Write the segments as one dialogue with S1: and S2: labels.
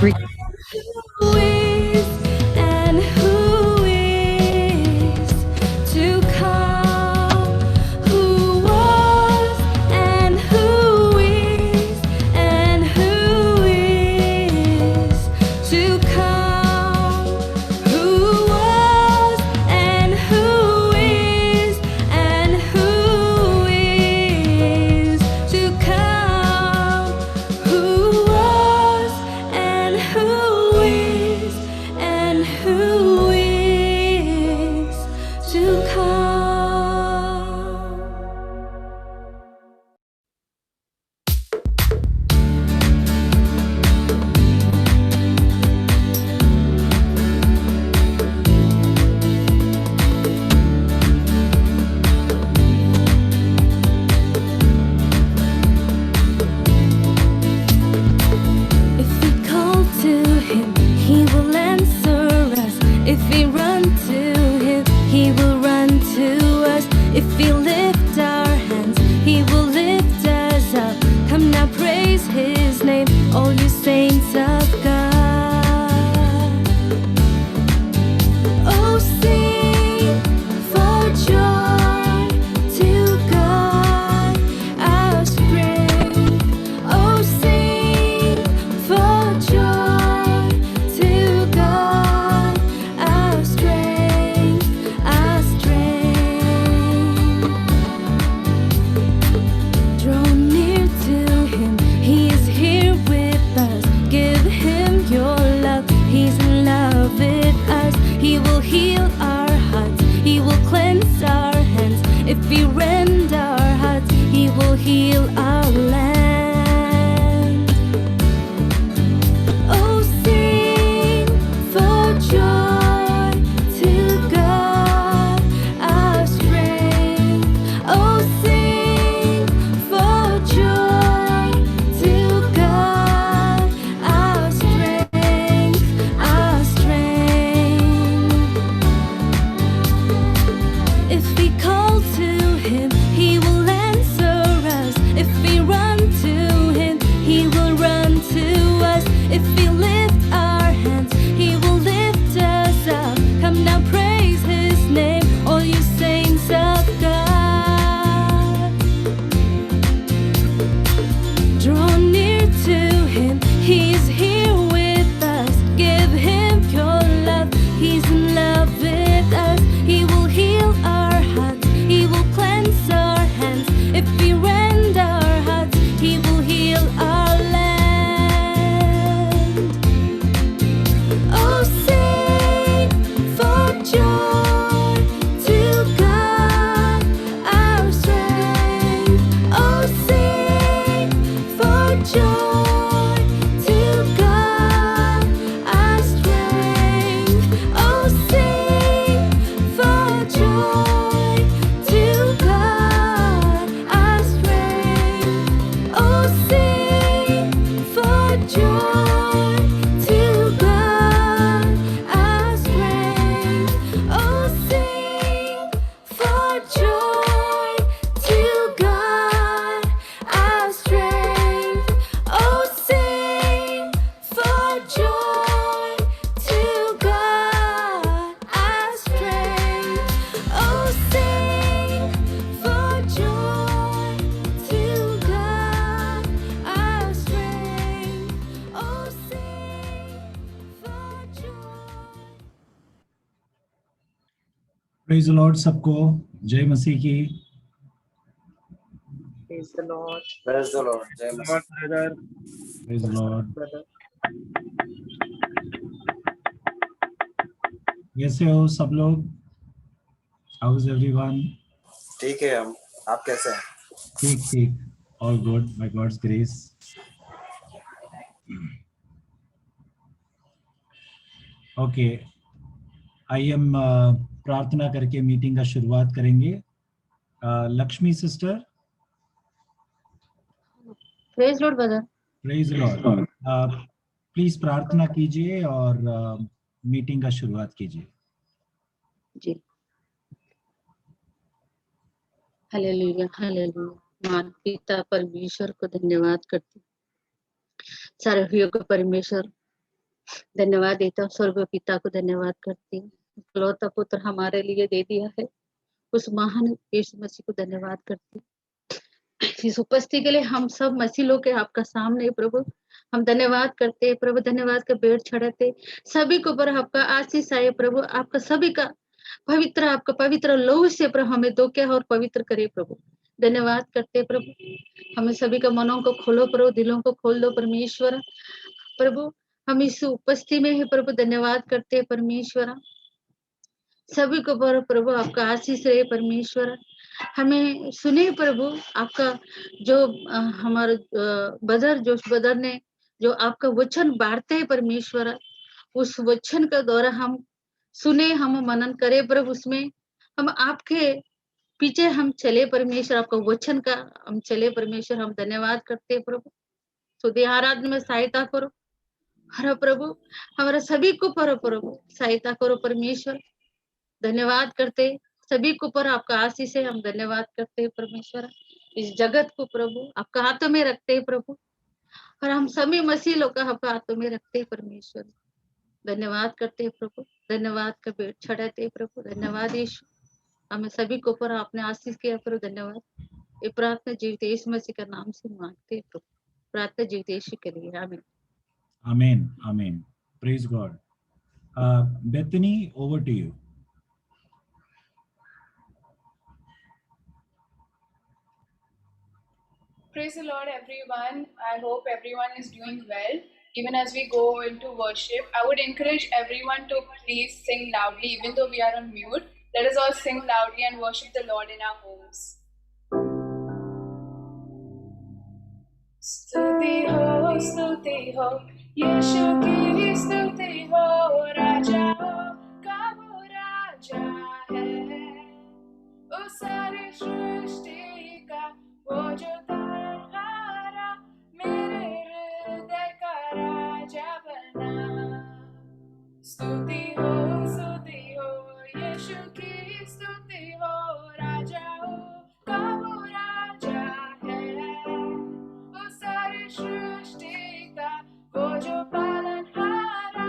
S1: Who is and who is to come? Who was and who is and who is to come? Who was and who is and who is to come? Who was and who is and who is to come? If we call to him, he will answer us. If we run to him, he will run to us. If we lift our hands, he will lift us up. Come now, praise his name, all you saints of God. Oh, sing for joy to God, our strength. Oh, sing for joy to God, our strength, our strength. Draw near to him, he is here with us. Give him your love, he's in love with us. He will heal our hearts, he will cleanse our hands. If we rend our hearts, he will heal our land. Oh, sing for joy to God, our strength. Oh, sing for joy to God, our strength, our strength. If we call to him, he will answer us. If we run to him, he will run to us. If we lift our hands, he will lift us up. Come now, praise his name, all you saints of God. Draw near to him, he's here with us. Give him your love, he's in love with us. He will heal our hearts, he will cleanse our hands. If we rend our hearts, he will heal our land. Oh, sing for joy to God, our strength. Oh, sing for joy to God, our strength. Oh, sing for joy to God, our strength. Oh, sing for joy to God, our strength. Oh, sing for joy to God, our strength. Oh, sing for joy to God, our strength. Oh, sing for joy to God, our strength. Oh, sing for joy.
S2: Praise the Lord सबको जय मसीह की।
S3: Praise the Lord.
S4: Praise the Lord. Jai Masi.
S3: Brother.
S2: Praise the Lord.
S3: Brother.
S2: कैसे हो सब लोग? How is everyone?
S4: ठीक है, हम आप कैसे हैं?
S2: ठीक ठीक, all good by God's grace. Okay, I am प्रार्थना करके मीटिंग का शुरुआत करेंगे। Lakshmi sister.
S5: Praise Lord brother.
S2: Praise the Lord. Please प्रार्थना कीजिए और मीटिंग का शुरुआत कीजिए।
S5: जी, हालेलुया हालेलुया। महान पिता परमेश्वर को धन्यवाद करते, सारे हुए को परमेश्वर धन्यवाद देता हूँ, स्वर्गीय पिता को धन्यवाद करती हूँ, इकलौता पुत्र हमारे लिए दे दिया है, उस महान यीशु मसीह को धन्यवाद करती हूँ। इस उपस्थिति के लिए हम सब मसीह लोग के आपका सामने प्रभु हम धन्यवाद करते हैं प्रभु, धन्यवाद का पेड़ चढ़ाते सभी को पर आपका आशीष आए प्रभु, आपका सभी का पवित्र आपका पवित्र लहू से प्रभु हमें धो के और पवित्र करे प्रभु, धन्यवाद करते प्रभु, हमें सभी का मनों को खोलो प्रभु, दिलों को खोल दो परमेश्वर प्रभु, हम इस उपस्थिति में है प्रभु, धन्यवाद करते हैं परमेश्वर, सभी को पर प्रभु आपका आशीष रहे परमेश्वर, हमें सुने प्रभु आपका जो हमारे बदर जोश बदर ने जो आपका वचन बांटते हैं परमेश्वर, उस वचन का द्वारा हम सुने, हम मनन करें प्रभु, उसमें हम आपके पीछे हम चले परमेश्वर, आपका वचन का हम चले परमेश्वर, हम धन्यवाद करते हैं प्रभु, सुधी आराधना में सहायता करो हर प्रभु, हमारा सभी को पर प्रभु सहायता करो परमेश्वर, धन्यवाद करते सभी को पर आपका आशीष है, हम धन्यवाद करते हैं परमेश्वर, इस जगत को प्रभु आपका हाथों में रखते हैं प्रभु, और हम सभी मसीह लोग का आपका हाथों में रखते हैं परमेश्वर, धन्यवाद करते हैं प्रभु, धन्यवाद का पेड़ चढ़ाते हैं प्रभु, धन्यवाद यीशु, हमें सभी को पर आपने आशीष किया प्रभु, धन्यवाद, ये प्रार्थना जीवित यीशु मसीह का नाम से मांगते हैं प्रभु, प्रार्थना जीवित यीशु के लिए, आमीन।
S2: Amen. Amen. Praise God. Bethany, over to you.
S3: Praise the Lord, everyone. I hope everyone is doing well. Even as we go into worship, I would encourage everyone to please sing loudly, even though we are on mute. Let us all sing loudly and worship the Lord in our homes. स्तुति हो, यीशु की स्तुति हो, राजा का वो राजा है, उस सारी सृष्टि का वो जो तारहारा मेरे हृदय का राजा बना। स्तुति हो, यीशु की स्तुति हो, राजा का वो राजा है, उस सारी सृष्टि का वो जो पालनहारा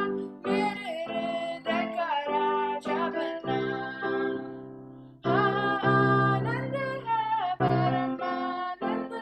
S3: मेरे हृदय का राजा बना। आनंद है, परमानंद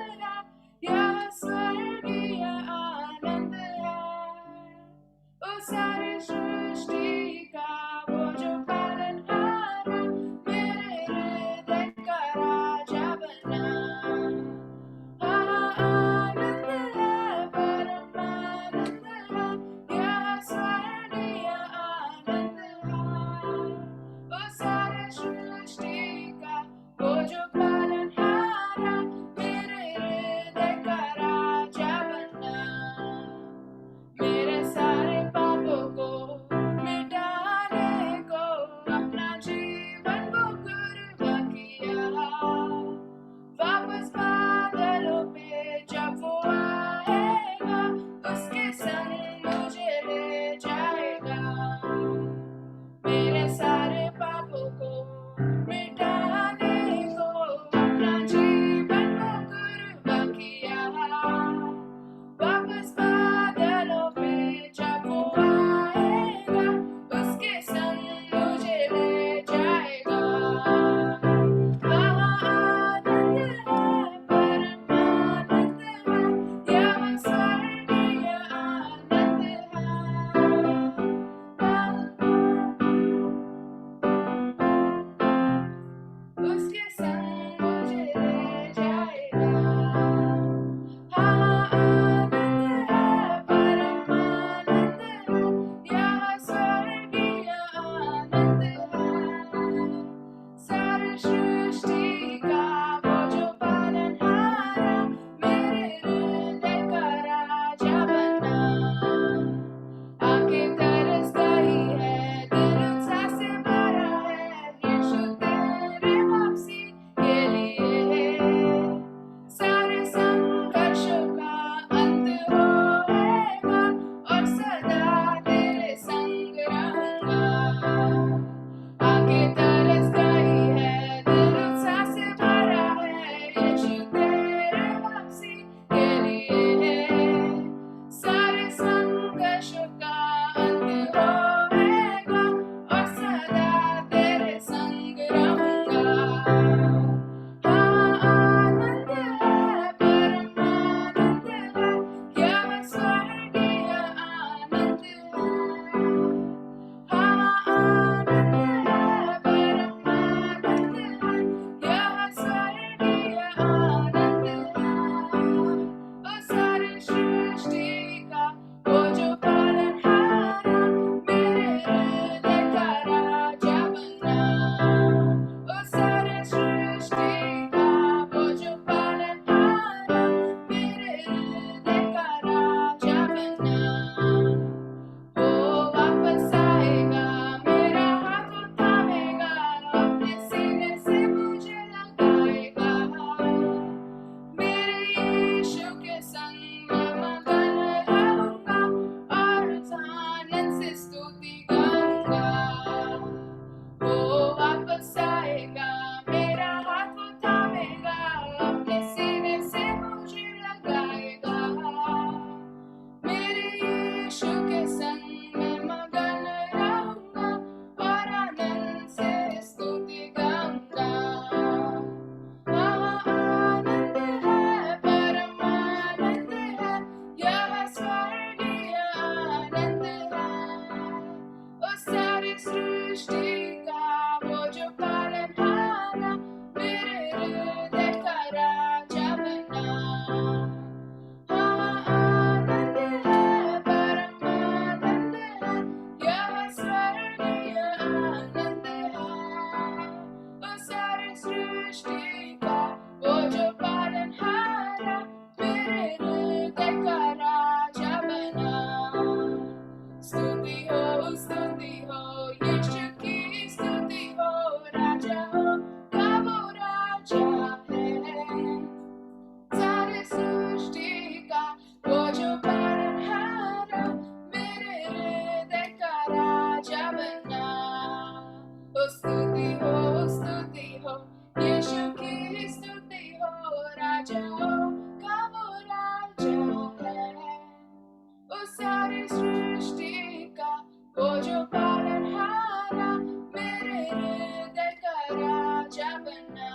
S3: सारी सृष्टि का वो जो पालनहारा, मेरे हृदय का राजा बना।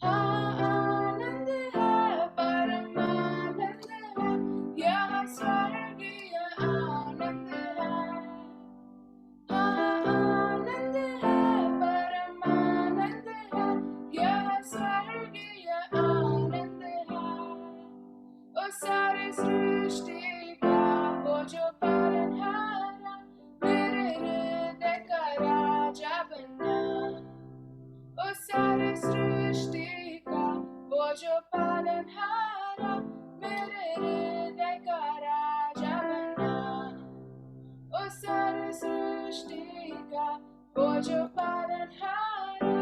S3: हाँ, आनंद है, परमानंद है, यह स्वर्गीय आनंद है। हाँ, आनंद है, परमानंद है, यह स्वर्गीय आनंद है। ओ सारी सृष्टि का वो जो पालनहारा, मेरे हृदय का राजा बना। ओ सारी सृष्टि का वो जो पालनहारा, मेरे हृदय का राजा बना। ओ सारी सृष्टि का वो जो पालनहारा,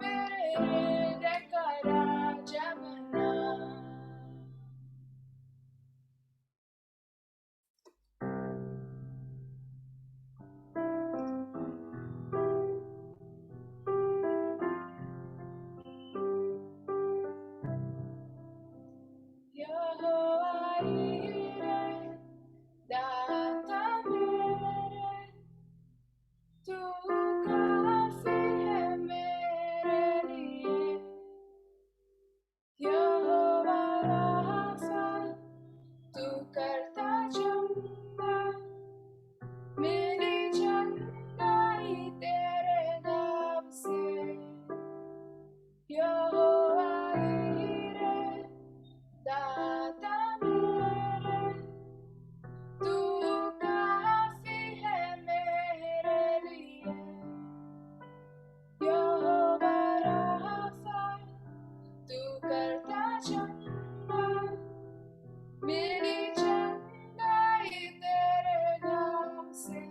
S3: मेरे हृदय का राजा बना। यहोवा ईरे, दाता मेरे, तू काफी है मेरे लिए। यहोवा राफा, तू करता चंगा, मेरी चंगाई तेरे नाम से। यहोवा ईरे, दाता मेरे, तू काफी है मेरे लिए। यहोवा राफा, तू करता चंगा, मेरी चंगाई तेरे नाम से।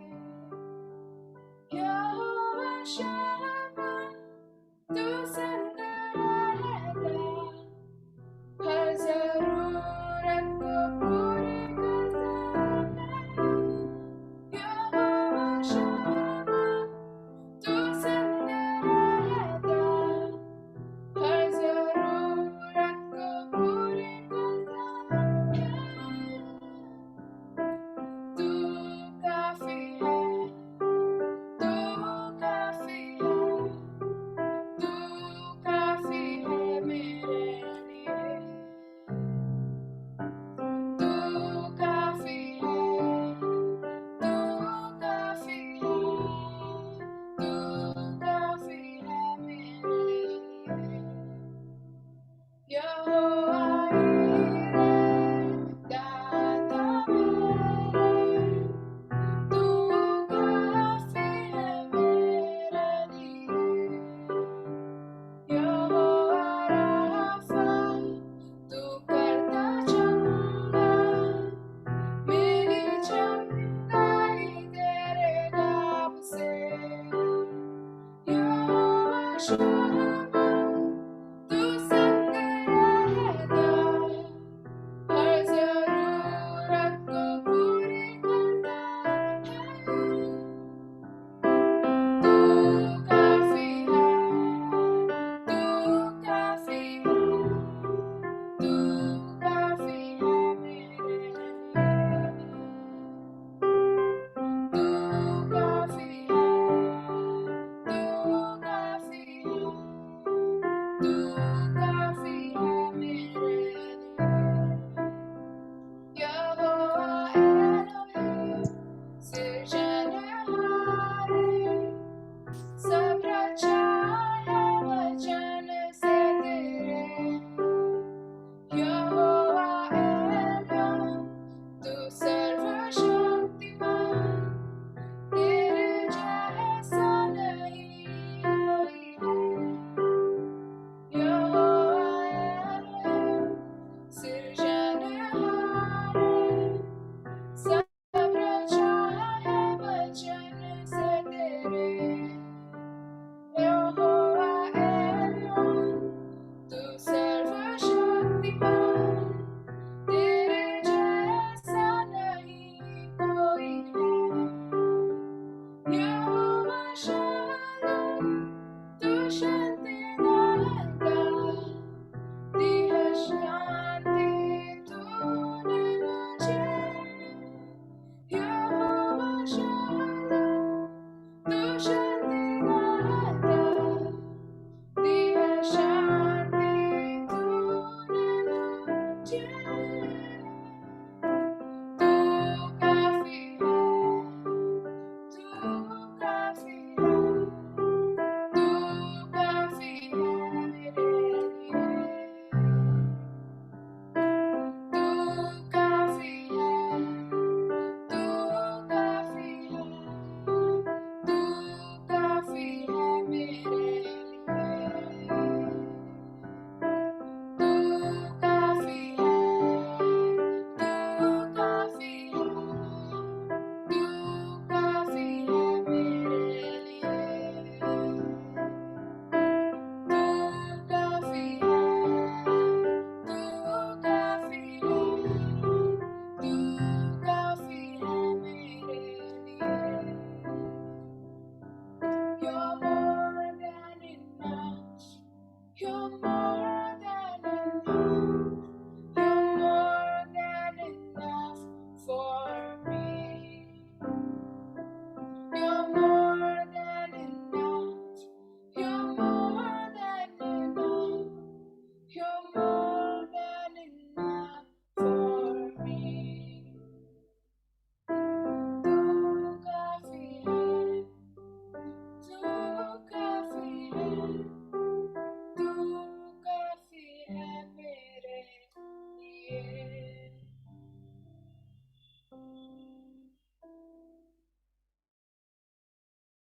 S3: यहोवा शम्मा, तू संग रहता, हर जरूरत को पूरी करता है। यहोवा शम्मा, तू संग रहता, हर जरूरत को पूरी करता है। तू काफी है, तू काफी है, तू काफी है मेरे लिए। तू काफी है, तू काफी है, तू काफी है मेरे लिए। यहोवा ईरे, दाता मेरे, तू काफी है मेरे लिए। यहोवा राफा, तू करता चंगा, मेरी चंगाई तेरे नाम से। यहोवा शम्मा, तू संग रहता, हर जरूरत को पूरी करता है। तू काफी है, तू काफी है, तू काफी है मेरे लिए। तू काफी है, तू काफी है,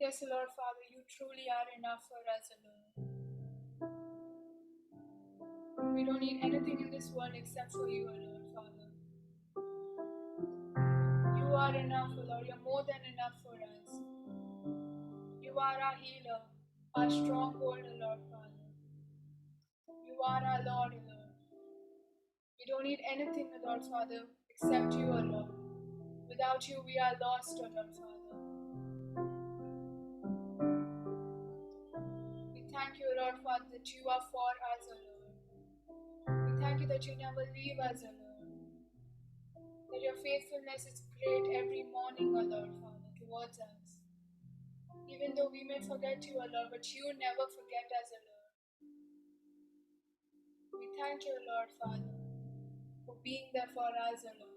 S3: Yes, Lord Father, you truly are enough for us, Lord. We don't need anything in this world except for you, Lord Father. You are enough, Lord. You're more than enough for us. You are our healer, our stronghold, Lord Father. You are our Lord, Lord. We don't need anything, Lord Father, except you, Lord. Without you, we are lost, Lord Father. We thank you, Lord Father, that you are for us, Lord. We thank you that you never leave us, Lord. That your faithfulness is great every morning, Lord Father, towards us. Even though we may forget you, Lord, but you never forget us, Lord. We thank you, Lord Father, for being there for us, Lord.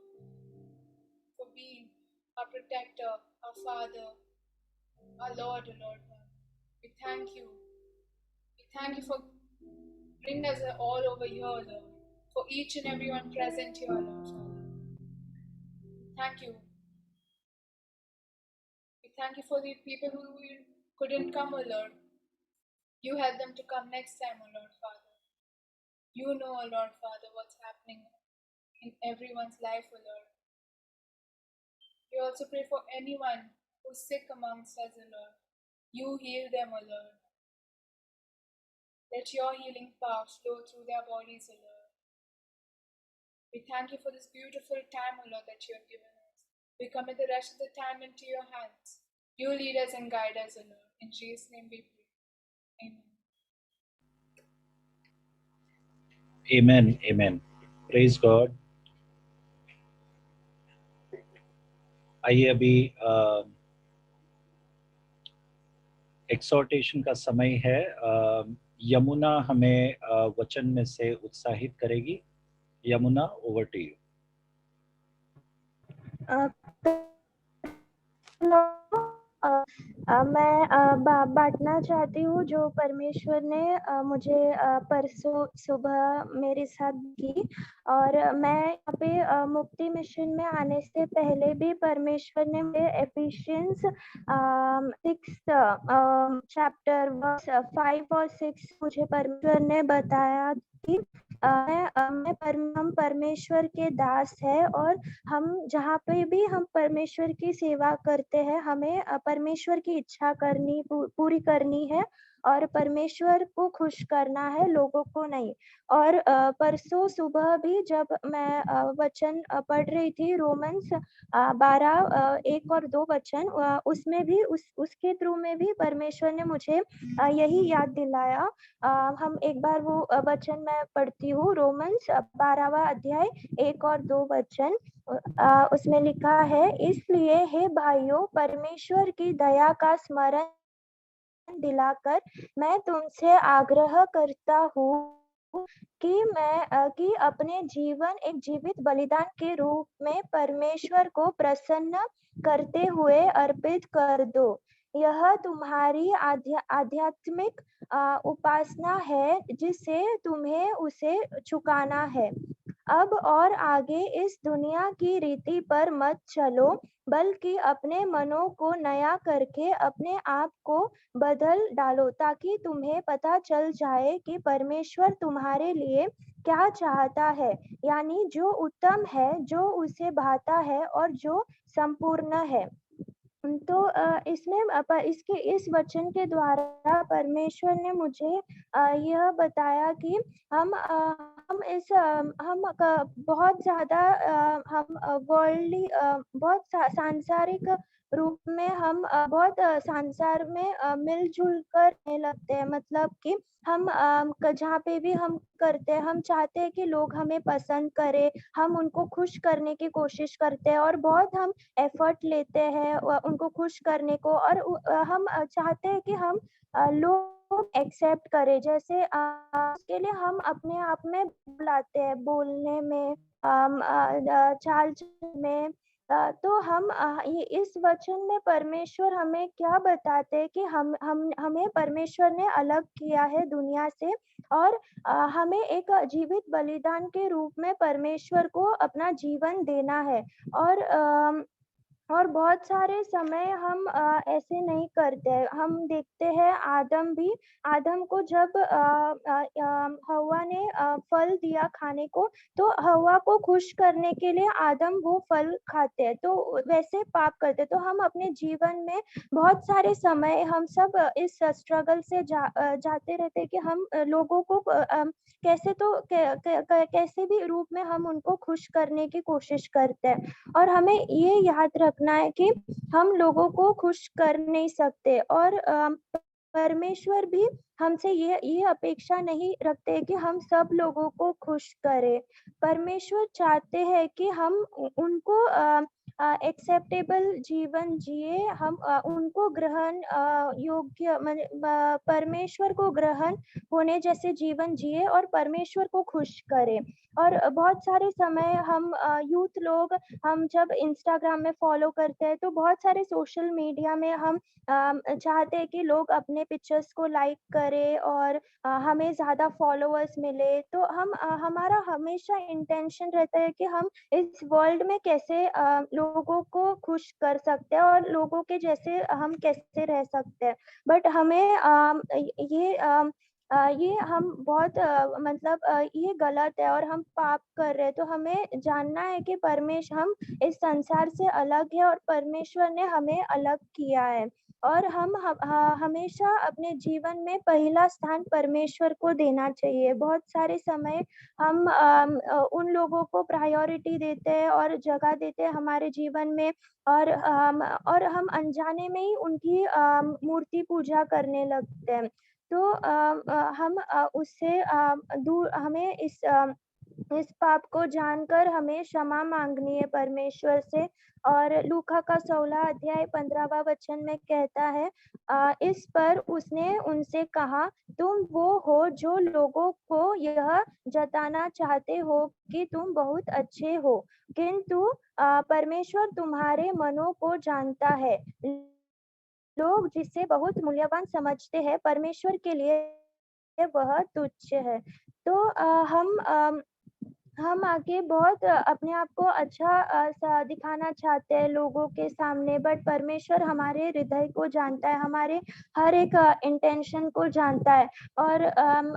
S3: For being our protector, our Father, our Lord, Lord God. We thank you. We thank you for bringing us all over here, Lord. For each and everyone present here, Lord Father. Thank you. We thank you for the people who couldn't come, O Lord. You help them to come next time, O Lord Father. You know, O Lord Father, what's happening in everyone's life, O Lord. We also pray for anyone who's sick amongst us, O Lord. You heal them, O Lord. Let your healing power flow through their bodies, O Lord. We thank you for this beautiful time, O Lord, that you have given us. We commit the rest of the time into your hands. You lead us and guide us, O Lord. In Jesus' name we pray. Amen.
S2: Amen. Amen. Praise God. आइए अभी एक्सोर्टेशन का समय है। यमुना हमें वचन में से उत्साहित करेगी। Yamuna, over to you.
S6: मैं बांटना चाहती हूँ जो परमेश्वर ने मुझे परसों सुबह मेरे साथ की। और मैं यहाँ पे मुक्ति मिशन में आने से पहले भी परमेश्वर ने मुझे एफिशियंस 6 चैप्टर वर्स 5 और 6 मुझे परमेश्वर ने बताया कि हम परमेश्वर के दास है और हम जहाँ पे भी हम परमेश्वर की सेवा करते हैं हमें परमेश्वर की इच्छा करनी पूरी करनी है और परमेश्वर को खुश करना है, लोगों को नहीं। और परसों सुबह भी जब मैं वचन पढ़ रही थी रोमन्स 12 1 और 2 वचन, उसमें भी उसके थ्रू में भी परमेश्वर ने मुझे यही याद दिलाया। हम एक बार वो वचन मैं पढ़ती हूँ, रोमन्स 12वां अध्याय 1 और 2 वचन। उसमें लिखा है, इसलिए हे भाइयों, परमेश्वर की दया का स्मरण दिलाकर मैं तुमसे आग्रह करता हूँ कि अपने जीवन एक जीवित बलिदान के रूप में परमेश्वर को प्रसन्न करते हुए अर्पित कर दो। यह तुम्हारी आध्यात्मिक उपासना है जिसे तुम्हें उसे चुकाना है। अब और आगे इस दुनिया की रीति पर मत चलो, बल्कि अपने मनों को नया करके अपने आप को बदल डालो, ताकि तुम्हें पता चल जाए कि परमेश्वर तुम्हारे लिए क्या चाहता है, यानी जो उत्तम है, जो उसे भाता है और जो संपूर्ण है। तो इसमें इस वचन के द्वारा परमेश्वर ने मुझे यह बताया कि हम बहुत ज्यादा हम वर्ल्डली बहुत सांसारिक रूप में हम बहुत संसार में मिलजुल कर रहने लगते हैं। मतलब कि हम जहाँ पे भी हम करते हैं, हम चाहते हैं कि लोग हमें पसंद करें, हम उनको खुश करने की कोशिश करते हैं और बहुत हम एफर्ट लेते हैं उनको खुश करने को। और हम चाहते हैं कि हम लोग एक्सेप्ट करें, जैसे उसके लिए हम अपने आप में बुलाते हैं, बोलने में, चाल में। तो हम इस वचन में परमेश्वर हमें क्या बताते हैं कि हमें परमेश्वर ने अलग किया है दुनिया से और हमें एक जीवित बलिदान के रूप में परमेश्वर को अपना जीवन देना है। और और बहुत सारे समय हम ऐसे नहीं करते हैं। हम देखते हैं आदम को जब हव्वा ने फल दिया खाने को, तो हव्वा को खुश करने के लिए आदम वो फल खाते हैं, तो वैसे पाप करते हैं। तो हम अपने जीवन में बहुत सारे समय हम सब इस स्ट्रगल से जाते रहते हैं कि हम लोगों को कैसे तो कैसे भी रूप में हम उनको खुश करने की कोशिश करते हैं। और हमें ये याद रखना है कि हम लोगों को खुश कर नहीं सकते, और परमेश्वर भी हमसे ये अपेक्षा नहीं रखते कि हम सब लोगों को खुश करें। परमेश्वर चाहते हैं कि हम उनको एक्सेप्टेबल जीवन जिए, हम उनको ग्रहण योग्य परमेश्वर को ग्रहण होने जैसे जीवन जिए और परमेश्वर को खुश करें। और बहुत सारे समय हम यूथ लोग, हम जब इंस्टाग्राम में फॉलो करते हैं, तो बहुत सारे सोशल मीडिया में हम चाहते हैं कि लोग अपने पिक्चर्स को लाइक करें और हमें ज़्यादा फॉलोअर्स मिले। तो हमारा हमेशा इंटेंशन रहता है कि हम इस वर्ल्ड में कैसे लोगों को खुश कर सकते हैं और लोगों के जैसे हम कैसे रह सकते हैं। बट हमें ये हम बहुत ये गलत है और हम पाप कर रहे हैं। तो हमें जानना है कि हम इस संसार से अलग है और परमेश्वर ने हमें अलग किया है, और हम हमेशा अपने जीवन में पहला स्थान परमेश्वर को देना चाहिए। बहुत सारे समय हम उन लोगों को प्रायोरिटी देते हैं और जगह देते हैं हमारे जीवन में, और हम अनजाने में ही उनकी मूर्ति पूजा करने लगते हैं। तो हम उससे दूर, हमें इस पाप को जानकर हमें क्षमा मांगनी है परमेश्वर से। और लूका का 16 अध्याय 15वां वचन में कहता है, इस पर उसने उनसे कहा, तुम वो हो जो लोगों को यह जताना चाहते हो कि तुम बहुत अच्छे हो, किंतु परमेश्वर तुम्हारे मनों को जानता है। लोग जिसे बहुत मूल्यवान समझते हैं, परमेश्वर के लिए वह तुच्छ है। तो हम आगे बहुत अपने आप को अच्छा दिखाना चाहते हैं लोगों के सामने, बट परमेश्वर हमारे हृदय को जानता है, हमारे हर एक इंटेंशन को जानता है। और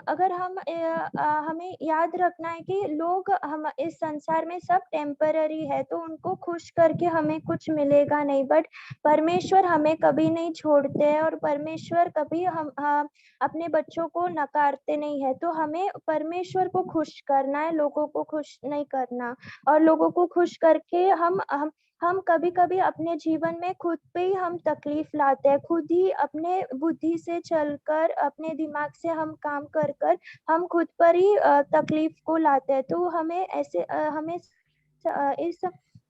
S6: अगर हमें याद रखना है कि लोग हम इस संसार में सब टेम्पररी है, तो उनको खुश करके हमें कुछ मिलेगा नहीं, बट परमेश्वर हमें कभी नहीं छोड़ते हैं और परमेश्वर कभी हम अपने बच्चों को नकारते नहीं है। तो हमें परमेश्वर को खुश करना है, लोगों को खुश नहीं करना। और लोगों को खुश करके हम कभी-कभी अपने जीवन में खुद पे ही हम तकलीफ लाते हैं, खुद ही अपने बुद्धि से चलकर, अपने दिमाग से हम काम कर हम खुद पर ही तकलीफ को लाते हैं। तो हमें इस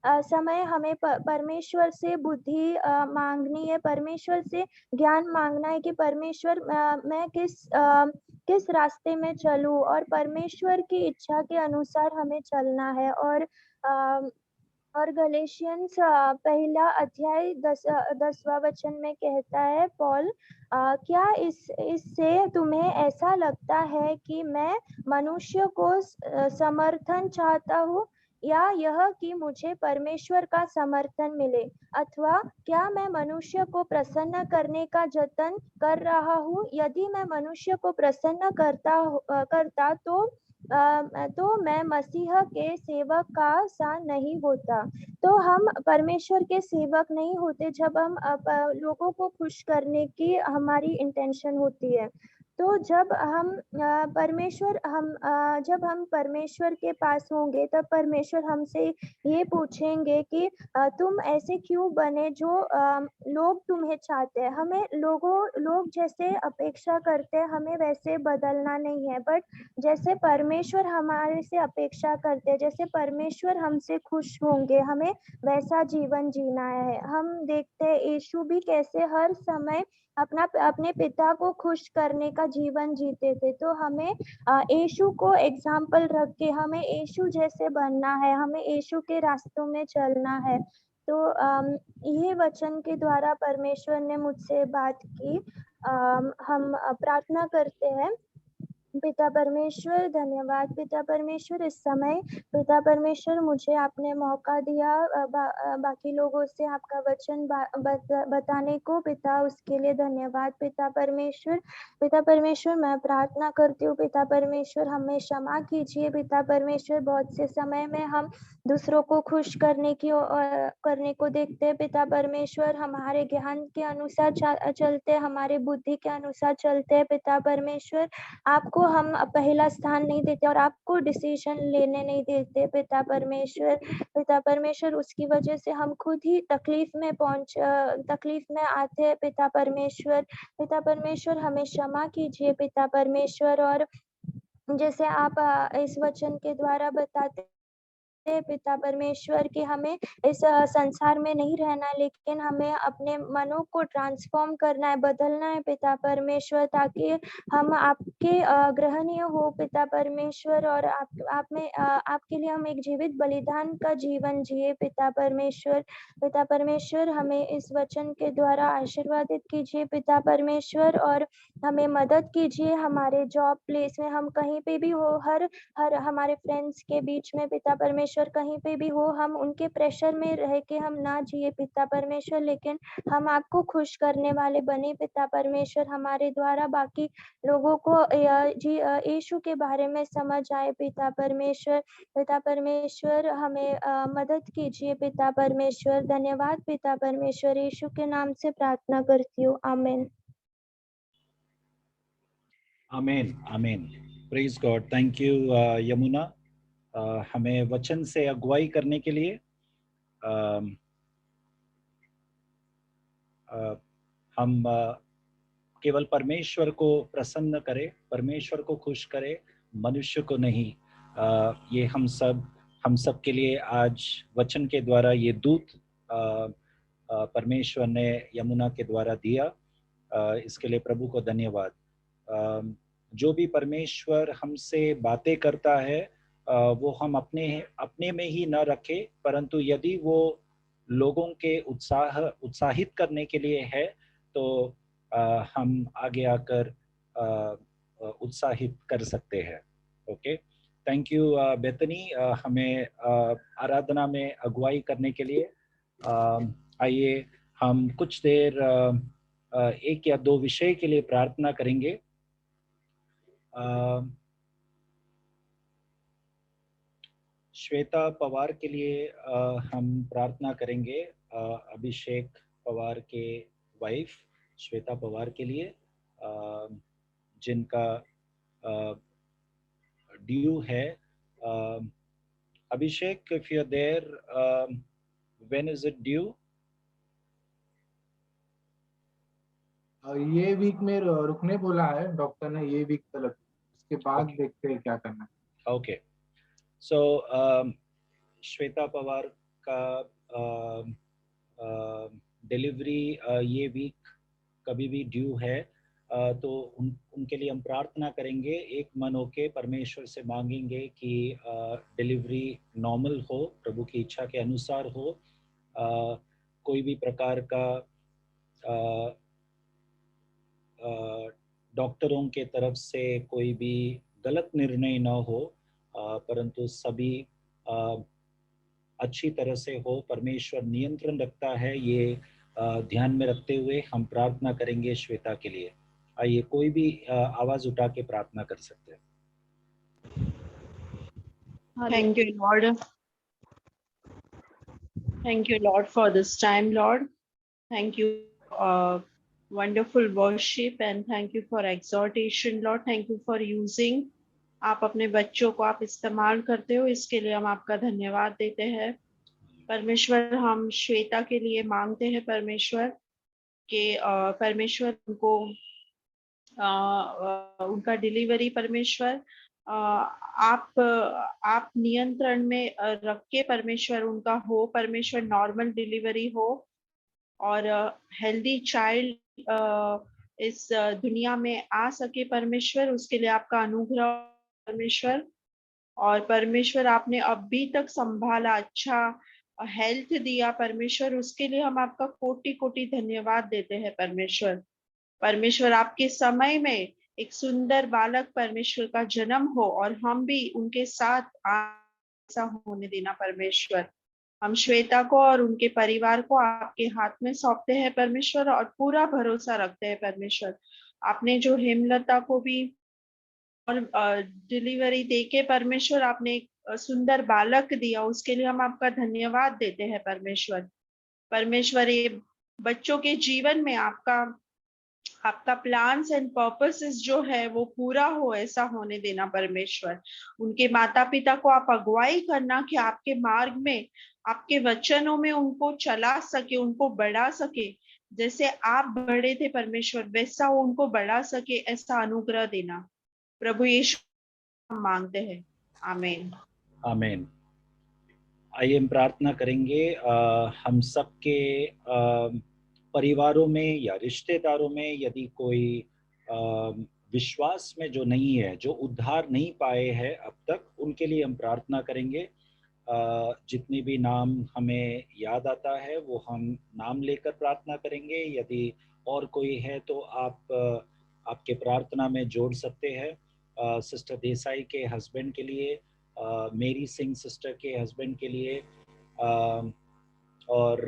S6: समय हमें परमेश्वर से बुद्धि मांगनी है, परमेश्वर से ज्ञान मांगना है कि परमेश्वर मैं किस रास्ते में चलूं, और परमेश्वर की इच्छा के अनुसार हमें चलना है। और गलेशियंस पहला अध्याय 10वां वचन में कहता है पॉल, क्या इससे तुम्हें ऐसा लगता है कि मैं मनुष्य को समर्थन चाहता हूँ, या यह कि मुझे परमेश्वर का समर्थन मिले? अथवा क्या मैं मनुष्य को प्रसन्न करने का जतन कर रहा हूँ? यदि मैं मनुष्य को प्रसन्न करता तो मैं मसीह के सेवक का सा नहीं होता। तो हम परमेश्वर के सेवक नहीं होते जब हम लोगों को खुश करने की हमारी इंटेंशन होती है। तो जब हम परमेश्वर के पास होंगे, तब परमेश्वर हमसे ये पूछेंगे कि तुम ऐसे क्यों बने जो लोग तुम्हें चाहते हैं। हमें लोग जैसे अपेक्षा करते हैं, हमें वैसे बदलना नहीं है, बट जैसे परमेश्वर हमारे से अपेक्षा करते हैं, जैसे परमेश्वर हमसे खुश होंगे, हमें वैसा जीवन जीना है। हम देखते हैं यीशु भी कैसे हर समय अपने पिता को खुश करने का जीवन जीते थे। तो हमें यीशु को एग्जाम्पल रख के हमें यीशु जैसे बनना है, हमें यीशु के रास्तों में चलना है। तो ये वचन के द्वारा परमेश्वर ने मुझसे बात की। हम प्रार्थना करते हैं। पिता परमेश्वर धन्यवाद पिता परमेश्वर इस समय पिता परमेश्वर मुझे आपने मौका दिया बाकी लोगों से आपका वचन बताने को पिता उसके लिए धन्यवाद पिता परमेश्वर मैं प्रार्थना करती हूँ पिता परमेश्वर हमें क्षमा कीजिए पिता परमेश्वर बहुत से समय में हम दूसरों को खुश करने को देखते हैं पिता परमेश्वर हमारे ज्ञान के अनुसार चलते हमारे बुद्धि के अनुसार चलते हैं पिता परमेश्वर आपको हम पहला स्थान नहीं देते और आपको डिसीजन लेने नहीं देते पिता परमेश्वर उसकी वजह से हम खुद ही तकलीफ में आते हैं पिता परमेश्वर हमें क्षमा कीजिए पिता परमेश्वर और जैसे आप इस वचन के द्वारा बताते पिता परमेश्वर कि हमें इस संसार में नहीं रहना लेकिन हमें अपने मनों को ट्रांसफॉर्म करना है बदलना है पिता परमेश्वर ताकि हम आपके ग्रहणीय हो पिता परमेश्वर और आप में आपके लिए हम एक जीवित बलिदान का जीवन जिए पिता परमेश्वर हमें इस वचन के द्वारा आशीर्वादित कीजिए पिता परमेश्वर और हमें मदद कीजिए हमारे जॉब प्लेस में हम कहीं पे भी हो हर हमारे फ्रेंड्स के बीच में पिता परमेश्वर कहीं पे भी हो हम उनके प्रेशर में रह के हम ना जिए पिता परमेश्वर लेकिन हम आपको खुश करने वाले बने पिता परमेश्वर हमारे द्वारा बाकी लोगों को यीशु के बारे में समझ आए पिता परमेश्वर हमें मदद कीजिए पिता परमेश्वर धन्यवाद पिता परमेश्वर यीशु के नाम से प्रार्थना करती हूँ आमीन
S2: आमीन आमीन praise God thank you Yamuna हमें वचन से अगुवाई करने के लिए हम केवल परमेश्वर को प्रसन्न करें परमेश्वर को खुश करें मनुष्य को नहीं ये हम सब के लिए आज वचन के द्वारा ये दूत परमेश्वर ने यमुना के द्वारा दिया इसके लिए प्रभु को धन्यवाद जो भी परमेश्वर हमसे बातें करता है वो हम अपने में ही न रखें परंतु यदि वो लोगों के उत्साहित करने के लिए है तो हम आगे आकर उत्साहित कर सकते हैं ओके थैंक यू बेतनी हमें आराधना में अगुवाई करने के लिए आइए हम कुछ देर एक या दो विषय के लिए प्रार्थना करेंगे श्वेता पवार के लिए हम प्रार्थना करेंगे अभिषेक पवार के वाइफ श्वेता पवार के लिए जिनका ड्यू है Abhishek if you are there when is it due
S7: ये वीक में रुकने बोला है डॉक्टर ने ये वीक तक उसके बाद देखते हैं क्या करना है
S2: ओके सो श्वेता पवार का डिलीवरी ये वीक कभी भी ड्यू है तो उनके लिए हम प्रार्थना करेंगे एक मन होके परमेश्वर से मांगेंगे कि डिलीवरी नॉर्मल हो प्रभु की इच्छा के अनुसार हो कोई भी प्रकार का डॉक्टरों के तरफ से कोई भी गलत निर्णय न हो परंतु सभी अच्छी तरह से हो परमेश्वर नियंत्रण रखता है ये ध्यान में रखते हुए हम प्रार्थना करेंगे श्वेता के लिए आइए कोई भी आवाज उठा के प्रार्थना कर सकते हैं
S8: Thank you, Lord. Thank you, Lord, for this time, Lord. Thank you, wonderful worship, and thank you for exhortation, Lord. Thank you for using. आप अपने बच्चों को आप इस्तेमाल करते हो इसके लिए हम आपका धन्यवाद देते हैं परमेश्वर हम श्वेता के लिए मांगते हैं परमेश्वर के परमेश्वर उनको उनका डिलीवरी परमेश्वर आप नियंत्रण में रख के परमेश्वर उनका हो परमेश्वर नॉर्मल डिलीवरी हो और हेल्दी चाइल्ड इस दुनिया में आ सके परमेश्वर उसके लिए आपका अनुग्रह परमेश्वर और परमेश्वर आपने अभी तक संभाला अच्छा हेल्थ दिया परमेश्वर उसके लिए हम आपका कोटि कोटि धन्यवाद देते हैं परमेश्वर आपके समय में एक सुंदर बालक परमेश्वर का जन्म हो और हम भी उनके साथ ऐसा होने देना परमेश्वर। हम श्वेता को और उनके परिवार को आपके हाथ में सौंपते हैं परमेश्वर और पूरा भरोसा रखते हैं परमेश्वर। आपने जो हेमलता को भी और डिलीवरी देके परमेश्वर आपने एक सुंदर बालक दिया, उसके लिए हम आपका धन्यवाद देते हैं परमेश्वर। परमेश्वर, ये बच्चों के जीवन में आपका प्लान्स एंड पर्पसेस जो है वो पूरा हो, ऐसा होने देना परमेश्वर। उनके माता पिता को आप अगुवाई करना कि आपके मार्ग में, आपके वचनों में उनको चला सके, उनको बढ़ा सके। जैसे आप बढ़े थे परमेश्वर, वैसा वो उनको बढ़ा सके, ऐसा अनुग्रह देना प्रभु यीशु हम मांगते हैं। आमीन।
S2: आमीन। आइए हम प्रार्थना करेंगे। हम सबके परिवारों में या रिश्तेदारों में यदि कोई विश्वास में जो नहीं है, जो उद्धार नहीं पाए हैं अब तक, उनके लिए हम प्रार्थना करेंगे। जितने भी नाम हमें याद आता है वो हम नाम लेकर प्रार्थना करेंगे। यदि और कोई है तो आप आपके प्रार्थना में जोड़ सकते हैं। सिस्टर देसाई के हस्बैंड के लिए, मेरी सिंह सिस्टर के हस्बैंड के लिए, और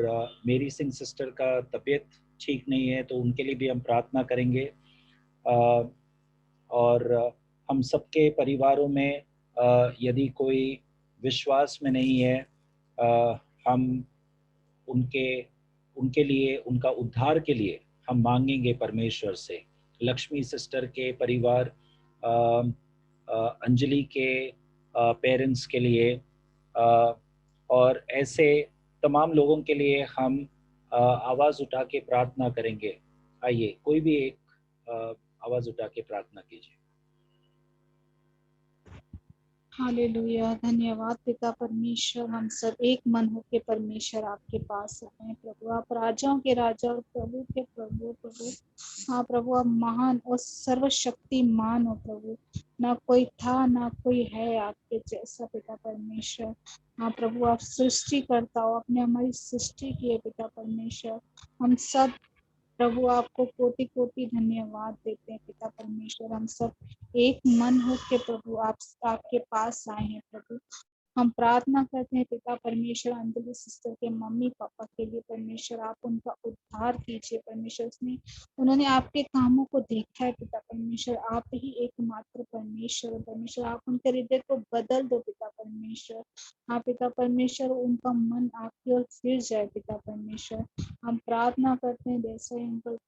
S2: मेरी सिंह सिस्टर का तबीयत ठीक नहीं है तो उनके लिए भी हम प्रार्थना करेंगे। और हम सबके परिवारों में यदि कोई विश्वास में नहीं है, हम उनके लिए, उनका उद्धार के लिए हम मांगेंगे परमेश्वर से। लक्ष्मी सिस्टर के परिवार, अंजलि के पेरेंट्स के लिए, और ऐसे तमाम लोगों के लिए हम आवाज़ उठा के प्रार्थना करेंगे। आइए कोई भी एक आवाज़ उठा के प्रार्थना कीजिए।
S9: हालेलुया। धन्यवाद पिता परमेश्वर, हम सब एक मन होके परमेश्वर आपके पास आए हैं प्रभु। आप राजाओं के राजा और प्रभु के प्रभु प्रभु। हाँ प्रभु, आप महान और सर्वशक्तिमान हो प्रभु। ना कोई था ना कोई है आपके जैसा पिता परमेश्वर। हाँ प्रभु, आप सृष्टि करता हो, आपने हमारी सृष्टि की है पिता परमेश्वर। हम सब प्रभु आपको कोटि कोटि धन्यवाद देते हैं पिता परमेश्वर। हम सब एक मन हो के प्रभु आपके पास आए हैं प्रभु। हम प्रार्थना करते हैं पिता परमेश्वर, अंजलि सिस्टर के मम्मी पापा के लिए परमेश्वर, आप उनका उद्धार कीजिए परमेश्वर। उन्होंने आपके कामों को देखा है पिता परमेश्वर। आप ही एकमात्र परमेश्वर परमेश्वर, आप उनके हृदय को बदल दो पिता परमेश्वर। हाँ पिता परमेश्वर, उनका मन आपकी ओर फिर जाए पिता परमेश्वर। हम प्रार्थना करते हैं जैसे अंकल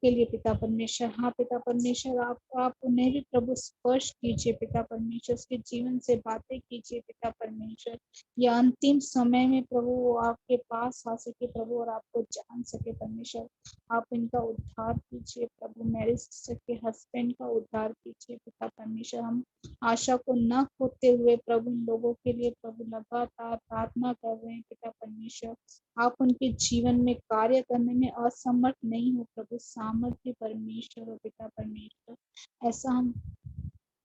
S9: के लिए पिता परमेश्वर। हाँ पिता परमेश्वर, आप उन्हें भी प्रभु स्पर्श कीजिए पिता परमेश्वर, उसके जीवन से बातें कीजिए पिता परमेश्वर। या अंतिम समय में प्रभु वो आपके पास आ सके प्रभु और आपको जान सके परमेश्वर। आप इनका उद्धार कीजिए प्रभु, मेरे सिस्टर के हस्बैंड का उद्धार कीजिए पिता परमेश्वर। हम आशा को न खोते हुए प्रभु इन लोगों के लिए प्रभु लगातार प्रार्थना कर रहे हैं पिता परमेश्वर। आप उनके जीवन में कार्य करने में असमर्थ नहीं हो प्रभु, सामर्थ्य परमेश्वर हो पिता परमेश्वर। ऐसा हम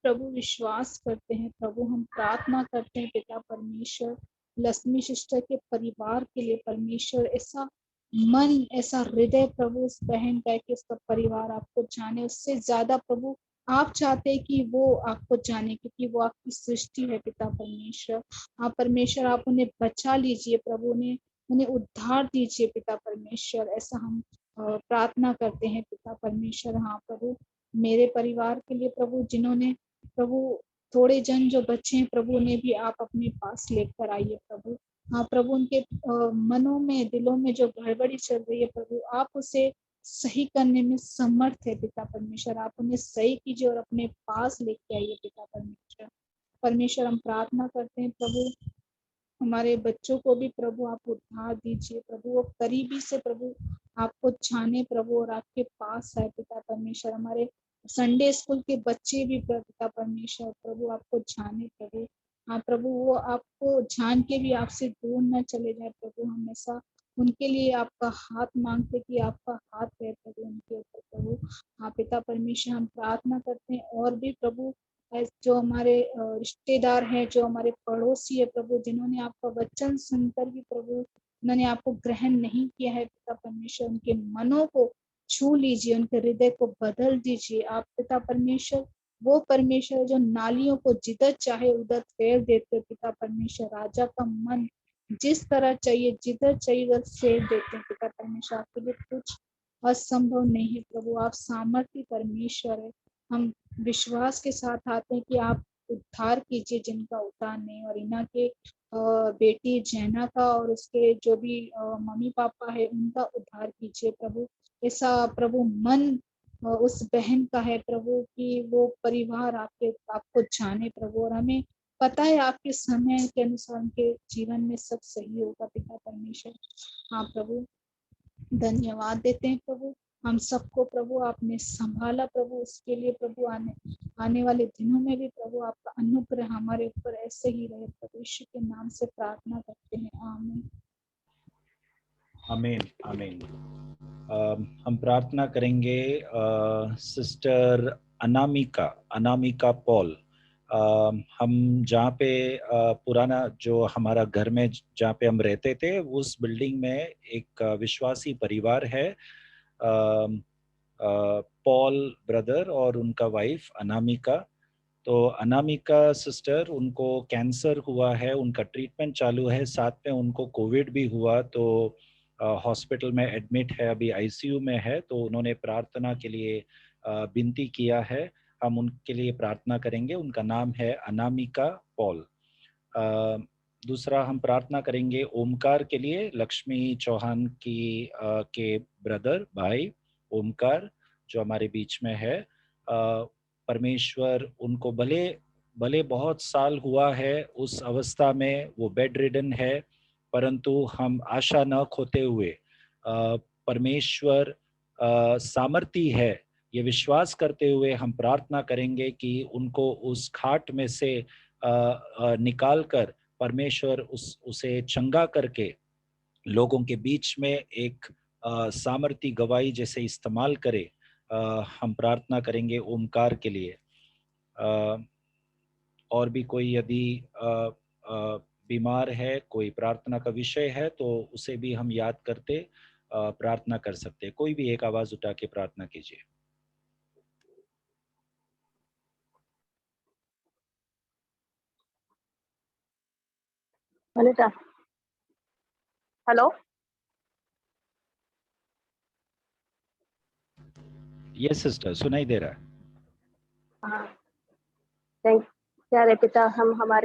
S9: प्रभु विश्वास करते हैं प्रभु। हम प्रार्थना करते हैं पिता परमेश्वर, लक्ष्मी सिस्टर के परिवार के लिए परमेश्वर। ऐसा मन, ऐसा हृदय प्रभु उस बहन का है कि उसका परिवार आपको जाने, उससे ज्यादा प्रभु आप चाहते हैं कि वो आपको जाने, क्योंकि वो आपकी सृष्टि है पिता परमेश्वर। हाँ परमेश्वर, आप उन्हें बचा लीजिए प्रभु, उन्हें उद्धार दीजिए पिता परमेश्वर। ऐसा हम प्रार्थना करते हैं पिता परमेश्वर। हाँ प्रभु, मेरे परिवार के लिए प्रभु, जिन्होंने प्रभु थोड़े जन जो बच्चे हैं प्रभु, उन्हें भी आप अपने पास लेकर आइए प्रभु। हाँ प्रभु, उनके मनों में, दिलों में जो गड़बड़ी चल रही है प्रभु, आप उसे सही करने में समर्थ है पिता परमेश्वर। आप उन्हें सही कीजिए और अपने पास लेके आइए पिता परमेश्वर। परमेश्वर, हम प्रार्थना करते हैं प्रभु, हमारे बच्चों को भी प्रभु आप उद्धार दीजिए प्रभु, वो करीबी से प्रभु आपको जाने प्रभु और आपके पास आए पिता परमेश्वर। हमारे संडे स्कूल के बच्चे भी पिता परमेश्वर प्रभु आपको जाने प्रभु। हाँ प्रभु, वो आपको जान के भी आपसे दूर न चले जाए प्रभु। हमेशा उनके लिए आपका हाथ मांगते कि आपका हाथ रहे प्रभु उनके ऊपर प्रभु। हाँ पिता परमेश्वर, हम प्रार्थना करते हैं और भी प्रभु जो हमारे रिश्तेदार हैं, जो हमारे पड़ोसी है प्रभु, जिन्होंने आपका वचन सुनकर भी प्रभु उन्होंने आपको ग्रहण नहीं किया है पिता परमेश्वर, उनके मनों को छू लीजिए, उनके हृदय को बदल दीजिए। आप पिता परमेश्वर वो परमेश्वर है जो नालियों को जिधर चाहे उधर फेर देते। पिता परमेश्वर राजा का मन जिस तरह चाहिए जिधर चाहिए उधर फेर देते हैं। पिता परमेश्वर आपके लिए कुछ असंभव नहीं है प्रभु, आप सामर्थी परमेश्वर है। हम विश्वास के साथ आते हैं कि आप उद्धार कीजिए जिनका उद्धार नहीं, और इना के बेटी जैना का और उसके जो भी मम्मी पापा है उनका उद्धार कीजिए प्रभु। ऐसा प्रभु मन उस बहन का है प्रभु कि वो परिवार आपको जाने प्रभु, और हमें पता है आपके समय के अनुसार उनके जीवन में सब सही होगा पिता परमेश्वर। हाँ प्रभु, धन्यवाद देते हैं प्रभु। हम सबको प्रभु आपने संभाला प्रभु, उसके लिए प्रभु आने वाले दिनों में भी प्रभु आपका अनुग्रह हमारे ऊपर ऐसे ही रहे प्रभु। यीशु के नाम से प्रार्थना करते हैं, आमीन।
S2: आमीन आमीन। हम प्रार्थना करेंगे सिस्टर अनामिका पॉल। हम जहाँ पे पुराना जो हमारा घर में जहाँ पे हम रहते थे उस बिल्डिंग में एक विश्वासी परिवार है, पॉल ब्रदर और उनका वाइफ अनामिका। तो अनामिका सिस्टर, उनको कैंसर हुआ है, उनका ट्रीटमेंट चालू है, साथ में उनको कोविड भी हुआ, तो हॉस्पिटल में एडमिट है, अभी आईसीयू में है। तो उन्होंने प्रार्थना के लिए विनती किया है, हम उनके लिए प्रार्थना करेंगे। उनका नाम है अनामिका पॉल। दूसरा हम प्रार्थना करेंगे ओमकार के लिए, लक्ष्मी चौहान की के ब्रदर भाई ओमकार जो हमारे बीच में है। परमेश्वर उनको भले बहुत साल हुआ है उस अवस्था में, वो बेड रिडन है, परंतु हम आशा न खोते हुए परमेश्वर सामर्थी है ये विश्वास करते हुए हम प्रार्थना करेंगे कि उनको उस खाट में से निकाल कर परमेश्वर उसे चंगा करके लोगों के बीच में एक सामर्थी गवाही जैसे इस्तेमाल करे। हम प्रार्थना करेंगे ओमकार के लिए। और भी कोई यदि बीमार है, कोई प्रार्थना का विषय है, तो उसे भी हम याद करते प्रार्थना कर सकते हैं। कोई भी एक आवाज उठा के प्रार्थना कीजिए।
S10: अनिता, हेलो।
S2: यस सिस्टर, सुनाई दे रहा है।
S10: हाँ, थैंक प्यारे पिता, हम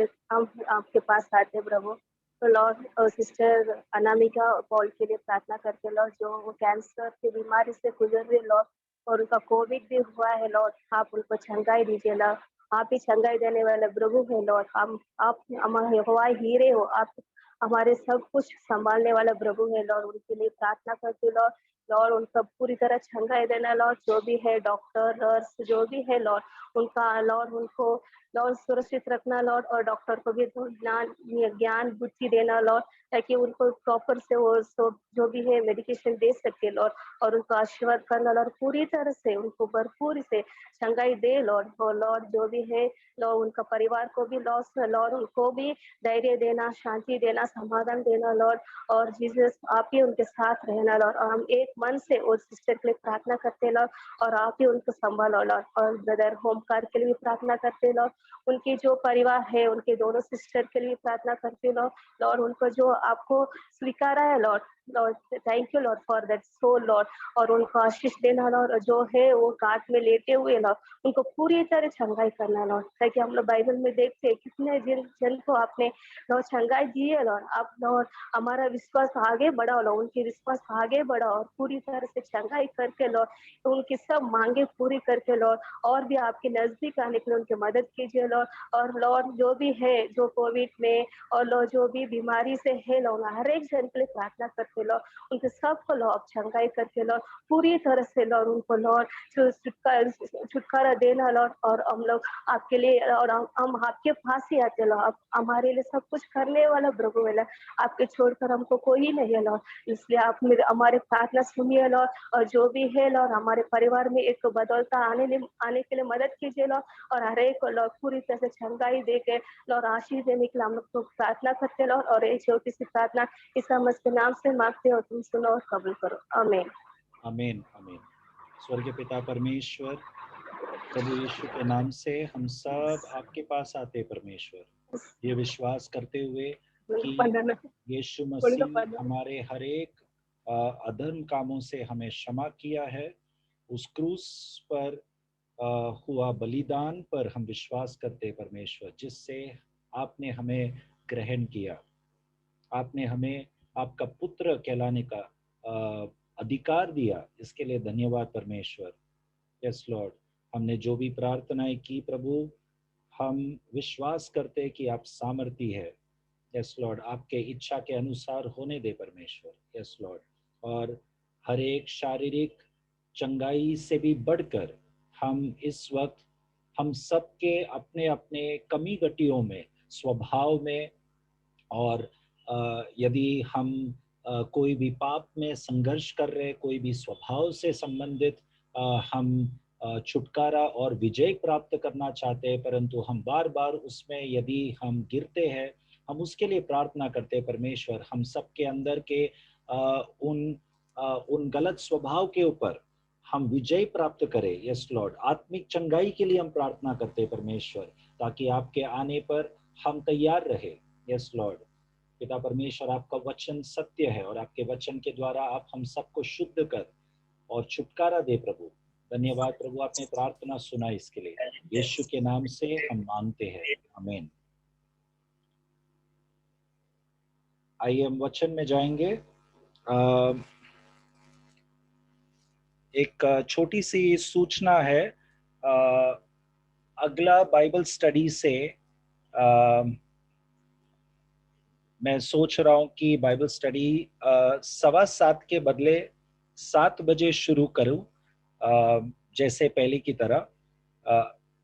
S10: आपके पास आते प्रभु। तो लॉर्ड और सिस्टर अनामिका और पॉल के लिए प्रार्थना करते लॉर्ड, जो वो कैंसर की बीमारी से गुजर रहे लॉर्ड, और उनका कोविड भी हुआ है लॉर्ड। आप उनको चंगाई दीजिए लॉर्ड, आप ही चंगाई देने वाले प्रभु है लॉर्ड। आप हमारे हवाई हीरे हो, आप हमारे सब कुछ संभालने वाला प्रभु है लॉर्ड। उनके लिए प्रार्थना करते लॉर्ड। लॉर्ड उनका पूरी तरह चंगाई देना लॉर्ड, जो भी है डॉक्टर नर्स जो भी है लॉर्ड, उनका लॉर्ड उनको लॉर्ड सुरक्षित रखना लॉर्ड, और डॉक्टर को भी ज्ञान बुद्धि देना लॉर्ड, ताकि उनको प्रॉपर से वो जो भी है मेडिकेशन दे सके लॉर्ड, और उनको आशीर्वाद करना लॉर्ड, पूरी तरह से उनको भरपूर से चंगाई दे लॉर्ड। और लॉर्ड जो भी है लॉर्ड, उनका परिवार को भी लॉर्ड उनको भी धैर्य देना, शांति देना, समाधान देना लॉर्ड, और जीसस आप ही उनके साथ रहना लॉर्ड। और हम एक मन से उस सिस्टर के लिए प्रार्थना करते लॉर्ड, और आप ही उनको संभालो लॉर्ड। और ब्रदर होमकार के लिए भी प्रार्थना करते लॉर्ड, उनकी जो परिवार है उनके दोनों सिस्टर के लिए प्रार्थना करते लॉर्ड, उनको जो आपको स्वीकारा है Lord, thank you Lord for that soul Lord, और उनको आशीष देना लॉर्ड, और जो है वो घाट में लेटे हुए लॉर्ड, उनको पूरी तरह चंगाई करना लॉर्ड, ताकि हम लोग बाइबल में देखते हैं कितने जन को आपने लॉर्ड चंगाई दी है लॉर्ड। आप लॉर्ड हमारा विश्वास आगे बढ़ाओ लॉर्ड, उनकी विश्वास आगे बढ़ाओ, और पूरी तरह से चंगाई करके लॉर्ड उनकी सब मांगे पूरी करके लॉर्ड, और भी आपके नजदीक आने के लिए उनकी मदद कीजिए लॉर्ड। और लॉर्ड जो भी है जो कोविड में और लॉर्ड जो भी बीमारी से है लॉर्ड, हर एक जन के लिए प्रार्थना करते लॉर्ड, उनके सबको लॉर्ड चंगाई करके लॉर्ड पूरी तरह से लॉर्ड उनको लॉर्ड छुटकारा देना लॉर्ड। और हम लोग आपके लिए और हम आपके पास ही आते लॉर्ड, आप हमारे लिए सब कुछ करने वाला प्रभु है लॉर्ड, आपके छोड़कर हमको कोई नहीं है लॉर्ड, इसलिए आप हमारे प्रार्थना सुनिए लॉर्ड। और जो भी है लॉर्ड हमारे परिवार में एक बदलता आने के लिए मदद कीजिए लॉर्ड, और हर एक को लॉर्ड पूरी तरह से चंगाई दे के लॉर्ड आशीष देने के लिए हम लोग तो प्रार्थना करते लॉर्ड। और एक छोटी सी प्रार्थना इस मसीह के नाम से मांगते हो, तुम सुनो और कबूल करो, आमीन
S2: आमीन आमीन। स्वर्गीय पिता परमेश्वर, प्रभु यीशु के नाम से हम सब आपके पास आते परमेश्वर, ये विश्वास करते हुए कि यीशु मसीह हमारे हर एक अधर्म कामों से हमें क्षमा किया है। उस क्रूस पर हुआ बलिदान पर हम विश्वास करते परमेश्वर, जिससे आपने हमें ग्रहण किया, आपने हमें आपका पुत्र कहलाने का अधिकार दिया। इसके लिए धन्यवाद परमेश्वर। यस लॉर्ड, हमने जो भी प्रार्थनाएं की प्रभु, हम विश्वास करते कि आप सामर्थी है। यस लॉर्ड, आपके इच्छा के अनुसार होने दे परमेश्वर। यस लॉर्ड, और हर एक शारीरिक चंगाई से भी बढ़कर हम इस वक्त हम सबके अपने अपने कमी गटियों में, स्वभाव में, और यदि हम कोई भी पाप में संघर्ष कर रहे, कोई भी स्वभाव से संबंधित हम छुटकारा और विजय प्राप्त करना चाहते हैं, परंतु हम बार बार उसमें यदि हम गिरते हैं, हम उसके लिए प्रार्थना करते हैं परमेश्वर। हम सबके अंदर के उन गलत स्वभाव के ऊपर हम विजय प्राप्त करें। यस लॉर्ड, आत्मिक चंगाई के लिए हम प्रार्थना करते हैं परमेश्वर, ताकि आपके आने पर हम तैयार रहे। यस लॉर्ड, पिता परमेश्वर, आपका वचन सत्य है और आपके वचन के द्वारा आप हम सबको शुद्ध कर और छुटकारा दे प्रभु। धन्यवाद प्रभु, आपने प्रार्थना सुना, इसके लिए यीशु के नाम से हम मांगते हैं, आमीन। आइए हम वचन में जाएंगे। एक छोटी सी सूचना है। अगला बाइबल स्टडी से मैं सोच रहा हूं कि बाइबल स्टडी 7:15 के बदले 7 बजे शुरू करूं, जैसे पहले की तरह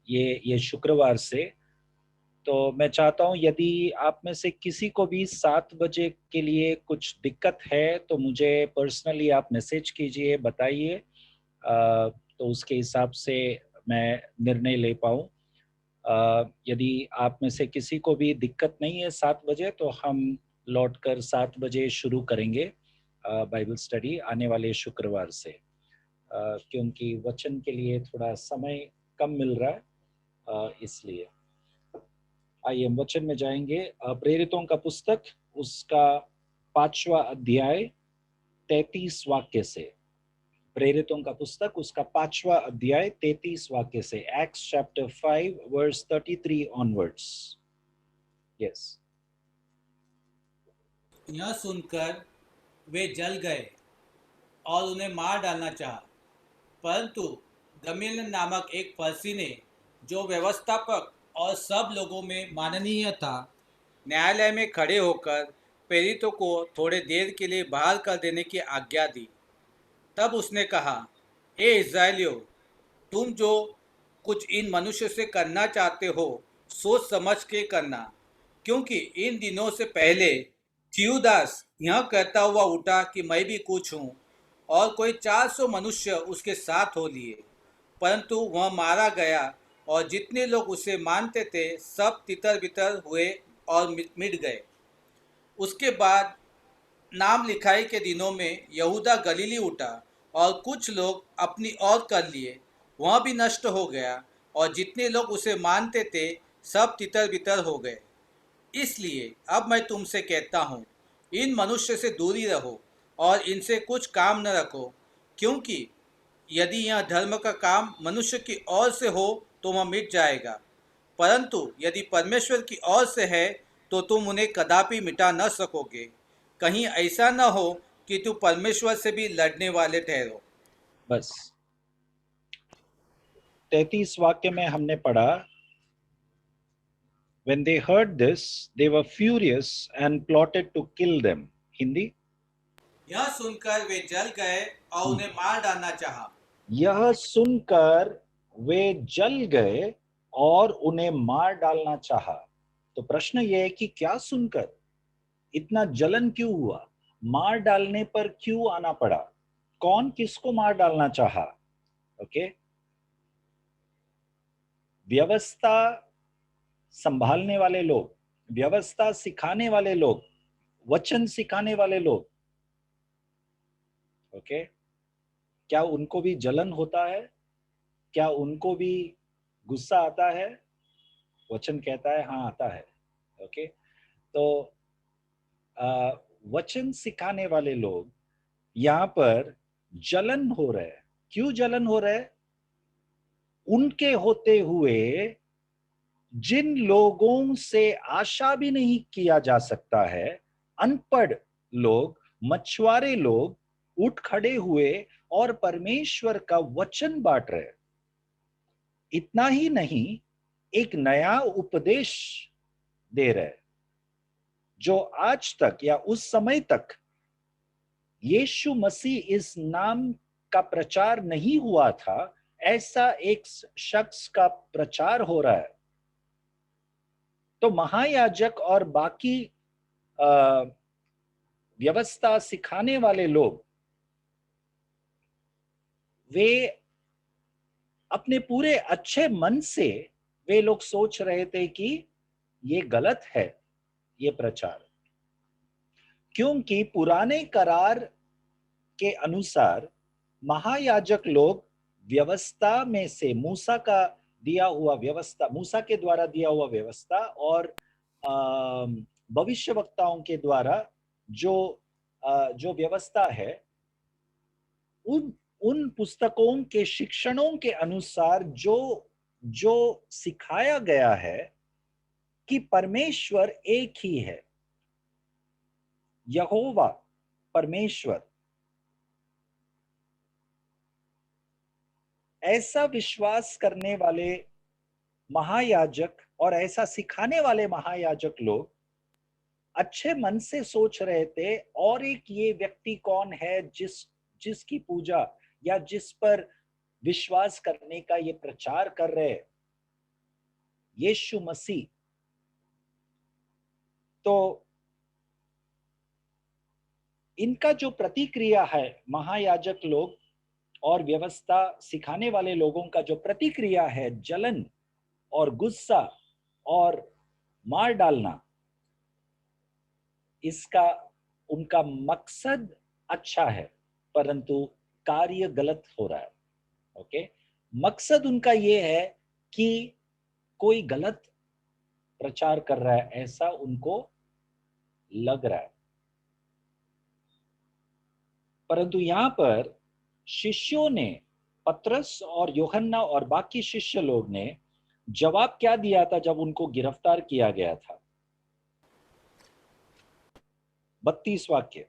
S2: ये शुक्रवार से। तो मैं चाहता हूं यदि आप में से किसी को भी 7 बजे के लिए कुछ दिक्कत है तो मुझे पर्सनली आप मैसेज कीजिए, बताइए, तो उसके हिसाब से मैं निर्णय ले पाऊं। यदि आप में से किसी को भी दिक्कत नहीं है 7 बजे, तो हम लौटकर 7 बजे शुरू करेंगे बाइबल स्टडी आने वाले शुक्रवार से, क्योंकि वचन के लिए थोड़ा समय कम मिल रहा है, इसलिए। आइए हम वचन में जाएंगे। प्रेरितों का पुस्तक, उसका 5वां अध्याय 33 वाक्य से। प्रेरितों का पुस्तक, उसका 5वां अध्याय 33 वाक्य से। Acts chapter 5 verse 33 onwards. Yes.
S11: यह सुनकर वे जल गए और उन्हें मार डालना चाहा, परंतु गमलीएल नामक एक फरीसी ने, जो व्यवस्थापक और सब लोगों में माननीय था, न्यायालय में खड़े होकर प्रेरितों को थोड़े देर के लिए बाहर कर देने की आज्ञा दी। तब उसने कहा, ए इस्राएलियों, तुम जो कुछ इन मनुष्य से करना चाहते हो, सोच समझ के करना, क्योंकि इन दिनों से पहले थियूदास यह कहता हुआ उठा कि मैं भी कुछ हूँ, और कोई 400 मनुष्य उसके साथ हो लिए, परंतु वह मारा गया और जितने लोग उसे मानते थे सब तितर बितर हुए और मिट गए। उसके बाद नाम लिखाई के दिनों में यहूदा गलीली उठा और कुछ लोग अपनी ओर कर लिए, वह भी नष्ट हो गया और जितने लोग उसे मानते थे सब तितर बितर हो गए। इसलिए अब मैं तुमसे कहता हूँ, इन मनुष्य से दूरी रहो और इनसे कुछ काम न रखो, क्योंकि यदि यह धर्म का काम मनुष्य की ओर से हो तो वह मिट जाएगा, परंतु यदि परमेश्वर की ओर से है तो तुम उन्हें कदापि मिटा न सकोगे। कहीं ऐसा न हो कि तुम परमेश्वर से भी लड़ने वाले ठहरो।
S2: बस 33 वाक्य में हमने पढ़ा, When they heard this, they were furious and plotted to kill them. Hindi,
S11: यह सुनकर वे जल गए और उन्हें मार डालना चाहा।
S2: यह सुनकर वे जल गए और उन्हें मार डालना चाहा। तो प्रश्न यह है कि क्या सुनकर इतना जलन क्यों हुआ, मार डालने पर क्यों आना पड़ा, कौन किसको मार डालना चाहा? ओके, व्यवस्था संभालने वाले लोग, व्यवस्था सिखाने वाले लोग, वचन सिखाने वाले लोग। ओके, क्या उनको भी जलन होता है? क्या उनको भी गुस्सा आता है? वचन कहता है हाँ आता है। ओके, तो वचन सिखाने वाले लोग यहाँ पर जलन हो रहे हैं। क्यों जलन हो रहे? उनके होते हुए जिन लोगों से आशा भी नहीं किया जा सकता है, अनपढ़ लोग, मछुआरे लोग उठ खड़े हुए और परमेश्वर का वचन बांट रहे। इतना ही नहीं, एक नया उपदेश दे रहे जो आज तक या उस समय तक यीशु मसीह इस नाम का प्रचार नहीं हुआ था, ऐसा एक शख्स का प्रचार हो रहा है। तो महायाजक और बाकी व्यवस्था सिखाने वाले लोग वे अपने पूरे अच्छे मन से वे लोग सोच रहे थे कि ये गलत है ये प्रचार, क्योंकि पुराने करार के अनुसार महायाजक लोग व्यवस्था में से मूसा का दिया हुआ व्यवस्था, मूसा के द्वारा दिया हुआ व्यवस्था और भविष्यवक्ताओं के द्वारा जो व्यवस्था है, उन पुस्तकों के शिक्षणों के अनुसार जो सिखाया गया है कि परमेश्वर एक ही है, यहोवा परमेश्वर। ऐसा विश्वास करने वाले महायाजक और ऐसा सिखाने वाले महायाजक लोग अच्छे मन से सोच रहे थे, और एक ये व्यक्ति कौन है जिसकी पूजा या जिस पर विश्वास करने का ये प्रचार कर रहे, यीशु मसीह। तो इनका जो प्रतिक्रिया है, महायाजक लोग और व्यवस्था सिखाने वाले लोगों का जो प्रतिक्रिया है, जलन और गुस्सा और मार डालना, इसका उनका मकसद अच्छा है परंतु कार्य गलत हो रहा है। ओके, मकसद उनका ये है कि कोई गलत प्रचार कर रहा है, ऐसा उनको लग रहा है। परंतु यहाँ पर शिष्यों ने, पतरस और यूहन्ना और बाकी शिष्य लोग ने जवाब क्या दिया था जब उनको गिरफ्तार किया गया था? 32 वाक्य।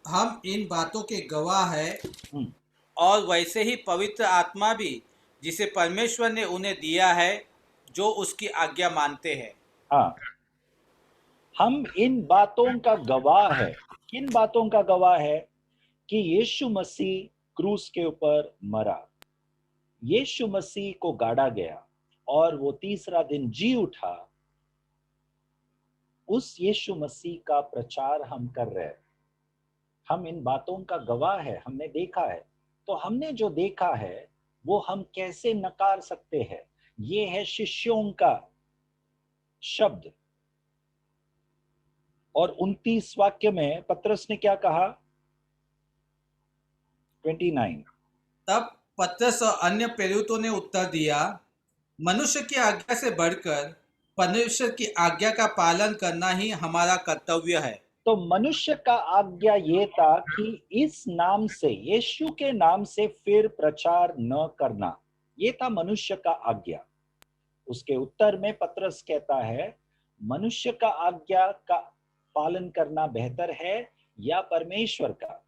S11: हम इन बातों के गवाह हैं और वैसे ही पवित्र आत्मा भी जिसे परमेश्वर ने उन्हें दिया है, जो उसकी आज्ञा मानते हैं।
S2: हाँ, हम इन बातों का गवाह है। किन बातों का गवाह है? कि यीशु मसीह क्रूस के ऊपर मरा, यीशु मसीह को गाड़ा गया और वो तीसरा दिन जी उठा। उस यीशु मसीह का प्रचार हम कर रहे हैं। हम इन बातों का गवाह है, हमने देखा है। तो हमने जो देखा है वो हम कैसे नकार सकते हैं? ये है शिष्यों का शब्द। और 29 वाक्य में पतरस ने क्या कहा? 29।
S11: तब पतरस और अन्य प्रेरितों ने उत्तर दिया, मनुष्य की आज्ञा से बढ़कर परमेश्वर की आज्ञा का पालन करना ही हमारा कर्तव्य है।
S2: तो मनुष्य का आज्ञा ये था कि इस नाम से, यीशु के नाम से फिर प्रचार न करना, ये था मनुष्य का आज्ञा। उसके उत्तर में पतरस कहता है, मनुष्य का आज्ञा का पालन करना बेहतर है या परमेश्वर का?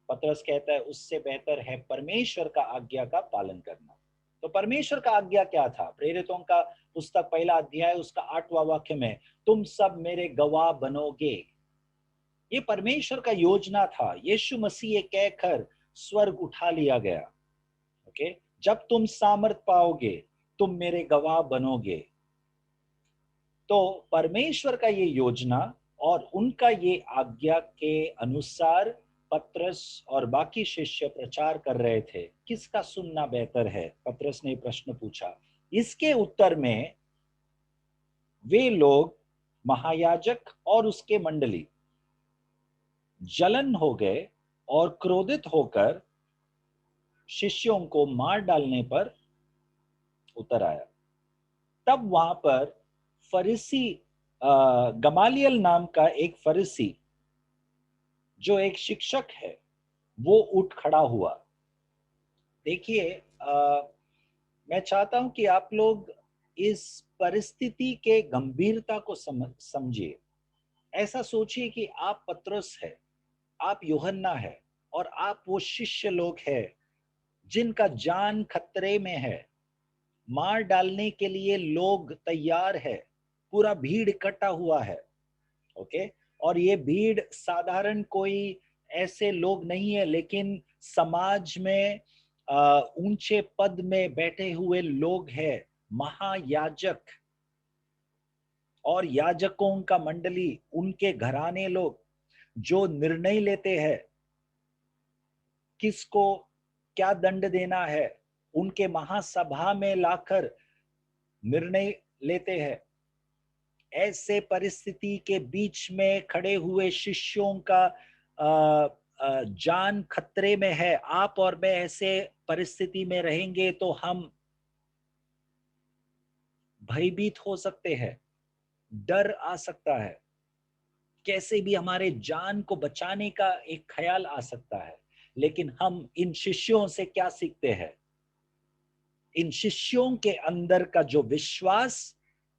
S2: पतरस कहता है उससे बेहतर है परमेश्वर का आज्ञा का पालन करना। तो परमेश्वर का आज्ञा क्या था? प्रेरितों का पुस्तक 1 अध्याय उसका 8वां वाक्य में, तुम सब मेरे गवाह बनोगे। ये परमेश्वर का योजना था। यीशु मसीह ये कहकर स्वर्ग उठा लिया गया। ओके, जब तुम सामर्थ पाओगे तुम मेरे गवाह बनोगे। तो परमेश्वर का ये योजना और उनका ये आज्ञा के अनुसार पतरस और बाकी शिष्य प्रचार कर रहे थे। किसका सुनना बेहतर है? पतरस ने प्रश्न पूछा। इसके उत्तर में वे लोग, महायाजक और उसके मंडली, जलन हो गए और क्रोधित होकर शिष्यों को मार डालने पर उतर आया। तब वहां पर फरीसी गमालियल नाम का एक फरीसी जो एक शिक्षक है वो उठ खड़ा हुआ। देखिए, मैं चाहता हूं कि आप लोग इस परिस्थिति के गंभीरता को समझिए। ऐसा सोचिए कि आप पतरस है, आप यूहन्ना है और आप वो शिष्य लोग हैं जिनका जान खतरे में है। मार डालने के लिए लोग तैयार है, पूरा भीड़ इकट्ठा हुआ है। ओके, और ये भीड़ साधारण कोई ऐसे लोग नहीं है, लेकिन समाज में ऊंचे पद में बैठे हुए लोग हैं, महायाजक और याजकों का मंडली, उनके घराने लोग जो निर्णय लेते हैं किसको क्या दंड देना है, उनके महासभा में लाकर निर्णय लेते हैं। ऐसे परिस्थिति के बीच में खड़े हुए शिष्यों का जान खतरे में है। आप और मैं ऐसे परिस्थिति में रहेंगे तो हम भयभीत हो सकते हैं, डर आ सकता है, कैसे भी हमारे जान को बचाने का एक ख्याल आ सकता है। लेकिन हम इन शिष्यों से क्या सीखते हैं? इन शिष्यों के अंदर का जो विश्वास,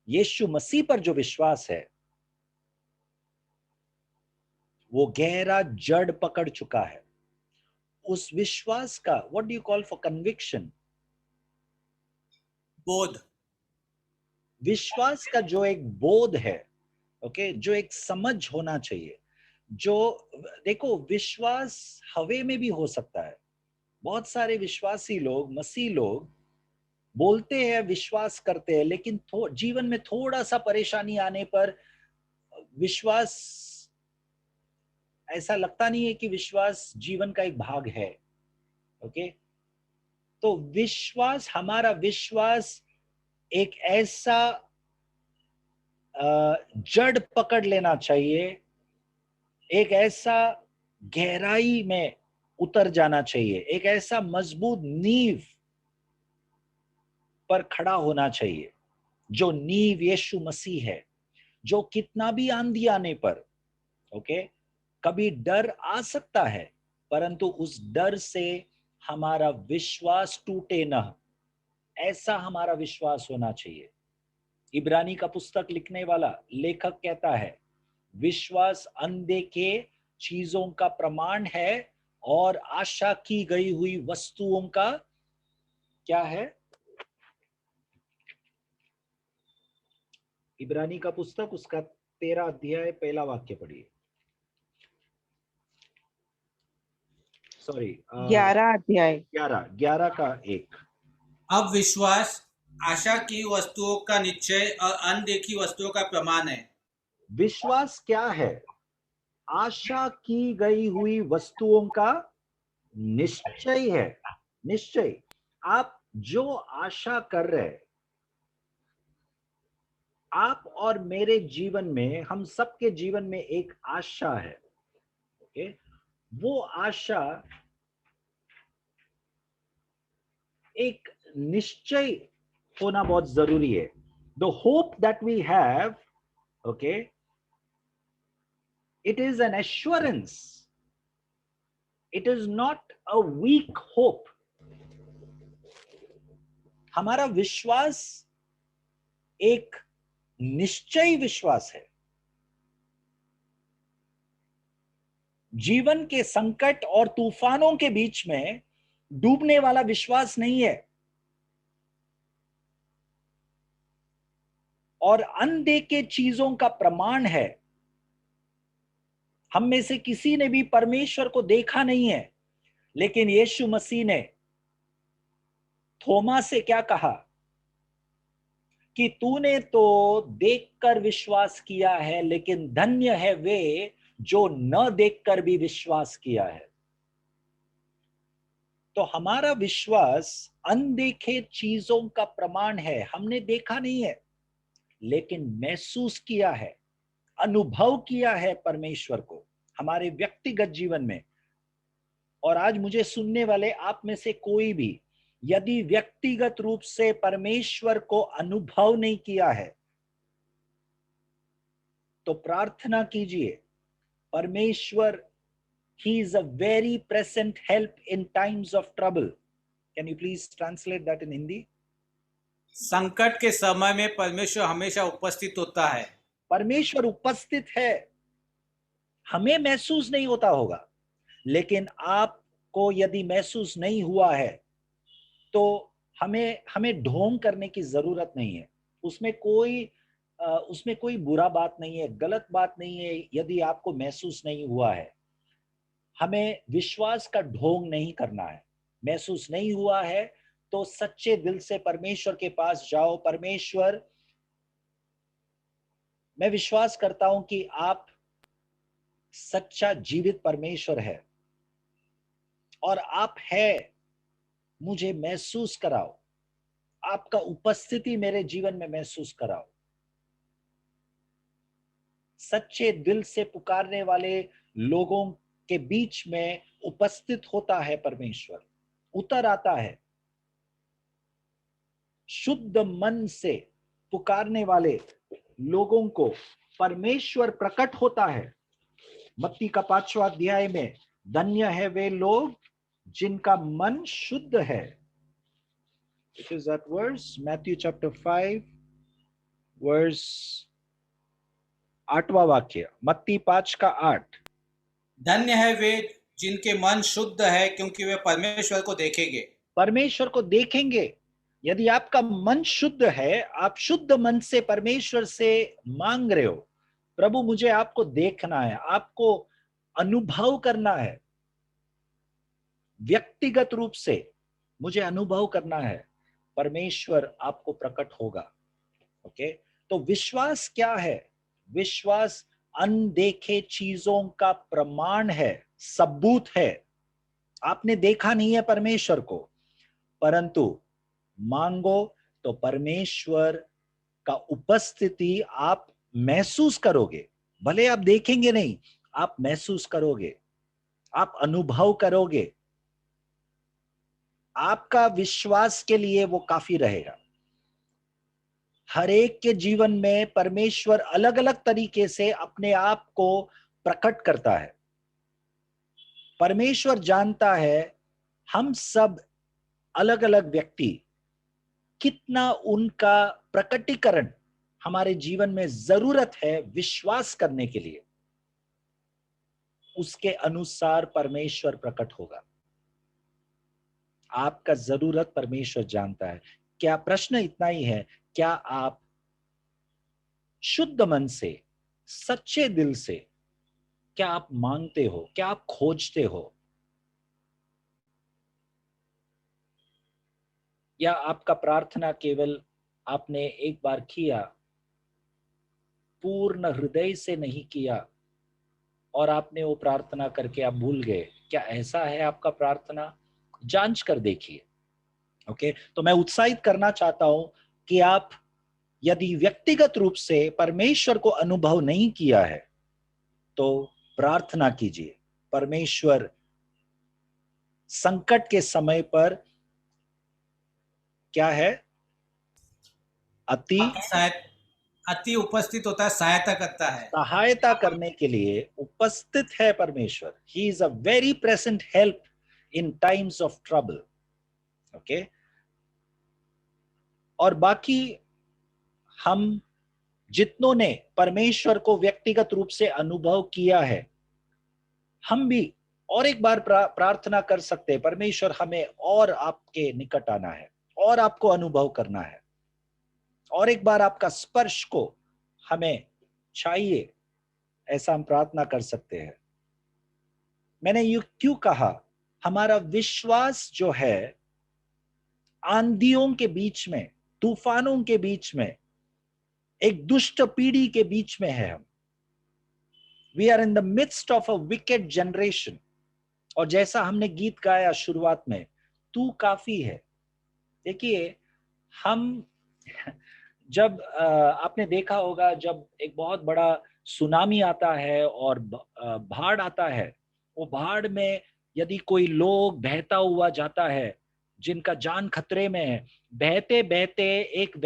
S2: यीशु मसीह पर जो विश्वास है, वो गहरा जड़ पकड़ चुका है। उस विश्वास का what do you call for conviction,
S11: बोध।
S2: विश्वास का जो एक बोध है, ओके, जो एक समझ होना चाहिए। जो देखो, विश्वास हवे में भी हो सकता है। बहुत सारे विश्वासी लोग, मसीह लोग बोलते हैं विश्वास करते हैं, लेकिन जीवन में थोड़ा सा परेशानी आने पर विश्वास, ऐसा लगता नहीं है कि विश्वास जीवन का एक भाग है। ओके, तो विश्वास, हमारा विश्वास एक ऐसा जड़ पकड़ लेना चाहिए, एक ऐसा गहराई में उतर जाना चाहिए, एक ऐसा मजबूत नींव पर खड़ा होना चाहिए, जो नींव यीशु मसीह है, जो कितना भी आंधी आने पर, ओके, कभी डर आ सकता है, परंतु उस डर से हमारा विश्वास टूटे न, ऐसा हमारा विश्वास होना चाहिए। इब्रानी का पुस्तक लिखने वाला लेखक कहता है, विश्वास अनदेखे चीजों का प्रमाण है और आशा की गई हुई वस्तुओं का क्या है? इब्रानी का पुस्तक, उसका 13 अध्याय 1 वाक्य पढ़िए। सॉरी,
S8: 11 अध्याय
S2: 11 का 1।
S11: अब विश्वास आशा की वस्तुओं का निश्चय और अनदेखी वस्तुओं का प्रमाण है।
S2: विश्वास क्या है? आशा की गई हुई वस्तुओं का निश्चय है। निश्चय, आप जो आशा कर रहे, आप और मेरे जीवन में, हम सबके जीवन में एक आशा है। ओके, वो आशा एक निश्चय होना बहुत जरूरी है। The hope that we have, okay, it is an assurance, it is not a weak hope. हमारा विश्वास एक निश्चयी विश्वास है। जीवन के संकट और तूफानों के बीच में डूबने वाला विश्वास नहीं है, और अनदेखे चीजों का प्रमाण है। हम में से किसी ने भी परमेश्वर को देखा नहीं है, लेकिन यीशु मसीह ने थोमा से क्या कहा कि तूने तो देखकर विश्वास किया है, लेकिन धन्य है वे जो न देखकर भी विश्वास किया है। तो हमारा विश्वास अनदेखे चीजों का प्रमाण है। हमने देखा नहीं है, लेकिन महसूस किया है, अनुभव किया है परमेश्वर को हमारे व्यक्तिगत जीवन में। और आज मुझे सुनने वाले आप में से कोई भी यदि व्यक्तिगत रूप से परमेश्वर को अनुभव नहीं किया है तो प्रार्थना कीजिए। परमेश्वर, he is a very present help in times of trouble. Can you please translate that in Hindi?
S11: संकट के समय में परमेश्वर हमेशा उपस्थित होता है।
S2: परमेश्वर उपस्थित है, हमें महसूस नहीं होता होगा, लेकिन आपको यदि महसूस नहीं हुआ है तो हमें ढोंग करने की जरूरत नहीं है। उसमें कोई बुरा बात नहीं है, गलत बात नहीं है। यदि आपको महसूस नहीं हुआ है, हमें विश्वास का ढोंग नहीं करना है। महसूस नहीं हुआ है तो सच्चे दिल से परमेश्वर के पास जाओ। परमेश्वर, मैं विश्वास करता हूं कि आप सच्चा जीवित परमेश्वर है और आप है, मुझे महसूस कराओ, आपका उपस्थिति मेरे जीवन में महसूस कराओ। सच्चे दिल से पुकारने वाले लोगों के बीच में उपस्थित होता है परमेश्वर, उतर आता है। शुद्ध मन से पुकारने वाले लोगों को परमेश्वर प्रकट होता है। मत्ती का 5वां अध्याय में, धन्य है वे लोग जिनका मन शुद्ध है। It is that verse, Matthew chapter 5 verse 8वां वाक्य, मत्ती 5 का 8।
S11: धन्य है वे जिनके मन शुद्ध है, क्योंकि वे परमेश्वर को देखेंगे।
S2: परमेश्वर को देखेंगे। यदि आपका मन शुद्ध है, आप शुद्ध मन से परमेश्वर से मांग रहे हो, प्रभु मुझे आपको देखना है, आपको अनुभव करना है, व्यक्तिगत रूप से मुझे अनुभव करना है, परमेश्वर आपको प्रकट होगा। ओके, तो विश्वास क्या है? विश्वास अनदेखे चीजों का प्रमाण है, सबूत है। आपने देखा नहीं है परमेश्वर को, परंतु मांगो तो परमेश्वर का उपस्थिति आप महसूस करोगे। भले आप देखेंगे नहीं, आप महसूस करोगे, आप अनुभव करोगे। आपका विश्वास के लिए वो काफी रहेगा। हर एक के जीवन में परमेश्वर अलग अलग तरीके से अपने आप को प्रकट करता है। परमेश्वर जानता है हम सब अलग अलग व्यक्ति कितना उनका प्रकटीकरण हमारे जीवन में जरूरत है विश्वास करने के लिए, उसके अनुसार परमेश्वर प्रकट होगा। आपका जरूरत परमेश्वर जानता है। क्या प्रश्न इतना ही है, क्या आप शुद्ध मन से, सच्चे दिल से, क्या आप मांगते हो, क्या आप खोजते हो, या आपका प्रार्थना केवल आपने एक बार किया, पूर्ण हृदय से नहीं किया और आपने वो प्रार्थना करके आप भूल गए? क्या ऐसा है आपका प्रार्थना? जांच कर देखिए। ओके, तो मैं उत्साहित करना चाहता हूं कि आप यदि व्यक्तिगत रूप से परमेश्वर को अनुभव नहीं किया है तो प्रार्थना कीजिए। परमेश्वर संकट के समय पर क्या है?
S11: अति उपस्थित होता है, सहायता करता है।
S2: सहायता करने के लिए उपस्थित है परमेश्वर। He is a very present help in times of trouble. Okay, और बाकी हम जितनों ने परमेश्वर को व्यक्तिगत रूप से अनुभव किया है, हम भी और एक बार प्रार्थना कर सकते हैं, परमेश्वर हमें और आपके निकट आना है और आपको अनुभव करना है, और एक बार आपका स्पर्श को हमें चाहिए, ऐसा हम प्रार्थना कर सकते हैं। मैंने ये क्यों कहा? हमारा विश्वास जो है, आंधियों के बीच में, तूफानों के बीच में, एक दुष्ट पीढ़ी के बीच में है हम। We are in the midst of a wicked generation. और जैसा हमने गीत गाया शुरुआत में, तू काफी है। देखिए, हम जब आपने देखा होगा, जब एक बहुत बड़ा सुनामी आता है और बाढ़ आता है, वो बाढ़ में यदि कोई लोग बहता हुआ जाता है जिनका जान खतरे में है, बहते बहते एक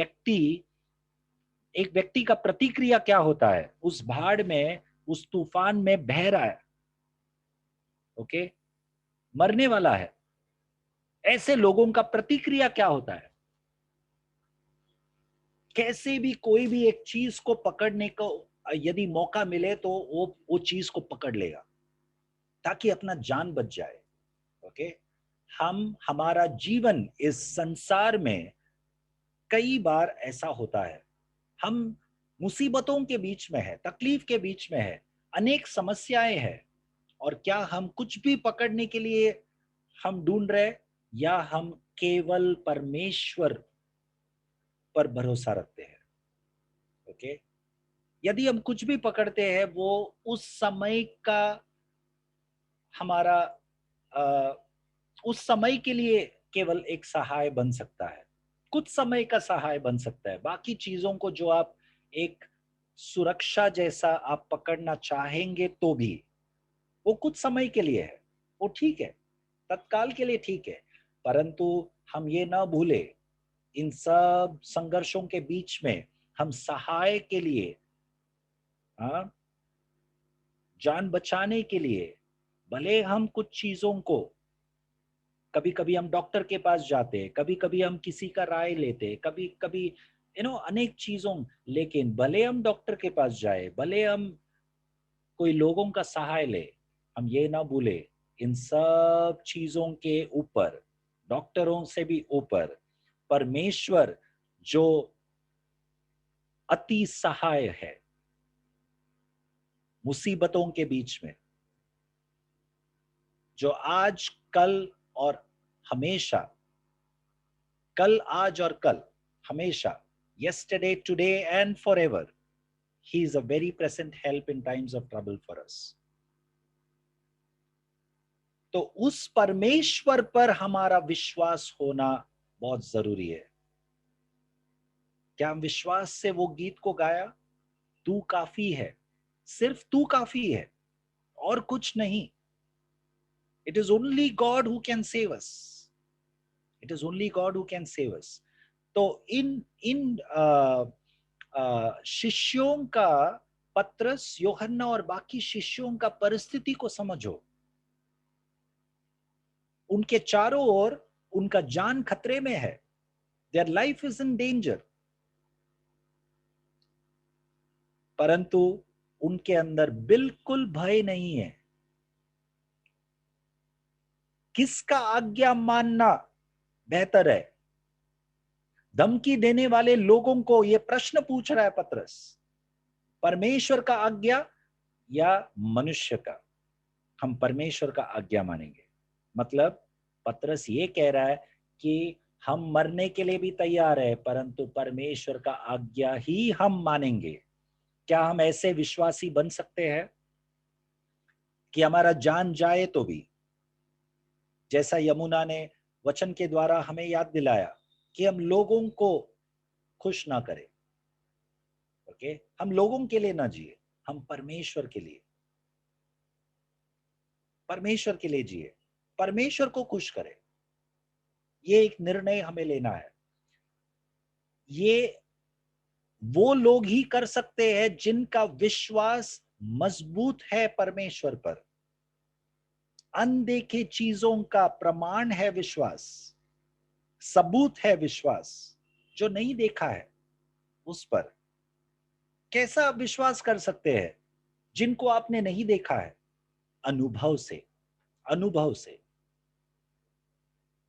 S2: व्यक्ति का प्रतिक्रिया क्या होता है? उस भाड़ में, उस तूफान में बह रहा है, ओके, मरने वाला है। ऐसे लोगों का प्रतिक्रिया क्या होता है? कैसे भी कोई भी एक चीज को पकड़ने को यदि मौका मिले तो वो चीज को पकड़ लेगा ताकि अपना जान बच जाए। ओके, हमारा जीवन इस संसार में कई बार ऐसा होता है, हम मुसीबतों के बीच में है, तकलीफ के बीच में है, अनेक समस्याएं हैं, और क्या हम कुछ भी पकड़ने के लिए हम ढूंढ रहे, या हम केवल परमेश्वर पर भरोसा रखते हैं? ओके, यदि हम कुछ भी पकड़ते हैं वो उस समय का हमारा उस समय के लिए केवल एक सहाय बन सकता है, कुछ समय का सहाय बन सकता है। बाकी चीजों को जो आप एक सुरक्षा जैसा आप पकड़ना चाहेंगे तो भी वो कुछ समय के लिए है, वो ठीक है, तत्काल के लिए ठीक है, परंतु हम ये ना भूले इन सब संघर्षों के बीच में हम सहाय के लिए, जान बचाने के लिए, भले हम कुछ चीजों को, कभी कभी हम डॉक्टर के पास जाते, कभी कभी हम किसी का राय लेते, कभी कभी अनेक चीजों, लेकिन भले हम डॉक्टर के पास जाए, भले हम कोई लोगों का सहाय ले, हम ये ना भूले इन सब चीजों के ऊपर, डॉक्टरों से भी ऊपर परमेश्वर जो अति सहाय है मुसीबतों के बीच में, जो आज कल और हमेशा, कल आज और कल हमेशा, yesterday, today and forever, he is a very present help in times of trouble for us. तो उस परमेश्वर पर हमारा विश्वास होना बहुत जरूरी है। क्या हम विश्वास से वो गीत को गाया, तू काफी है, सिर्फ तू काफी है और कुछ नहीं। It is only God who can save us. It is only God who can save us. तो इन शिष्यों का, पतरस, यूहन्ना और बाकी शिष्यों का परिस्थिति को समझो। उनके चारों ओर उनका जान खतरे में है, their life is in danger, परंतु उनके अंदर बिल्कुल भय नहीं है। किसका आज्ञा मानना बेहतर है? धमकी देने वाले लोगों को यह प्रश्न पूछ रहा है पतरस, परमेश्वर का आज्ञा या मनुष्य का? हम परमेश्वर का आज्ञा मानेंगे। मतलब पतरस ये कह रहा है कि हम मरने के लिए भी तैयार है, परंतु परमेश्वर का आज्ञा ही हम मानेंगे। क्या हम ऐसे विश्वासी बन सकते हैं कि हमारा जान जाए तो भी, जैसा यमुना ने वचन के द्वारा हमें याद दिलाया कि हम लोगों को खुश ना करें, ओके, हम लोगों के लिए ना जिए, हम परमेश्वर के लिए, परमेश्वर के लिए जिए, परमेश्वर को खुश करें। ये एक निर्णय हमें लेना है। ये वो लोग ही कर सकते हैं जिनका विश्वास मजबूत है परमेश्वर पर। अनदेखे चीजों का प्रमाण है विश्वास, सबूत है विश्वास। जो नहीं देखा है उस पर कैसा आप विश्वास कर सकते हैं? जिनको आपने नहीं देखा है, अनुभव से, अनुभव से।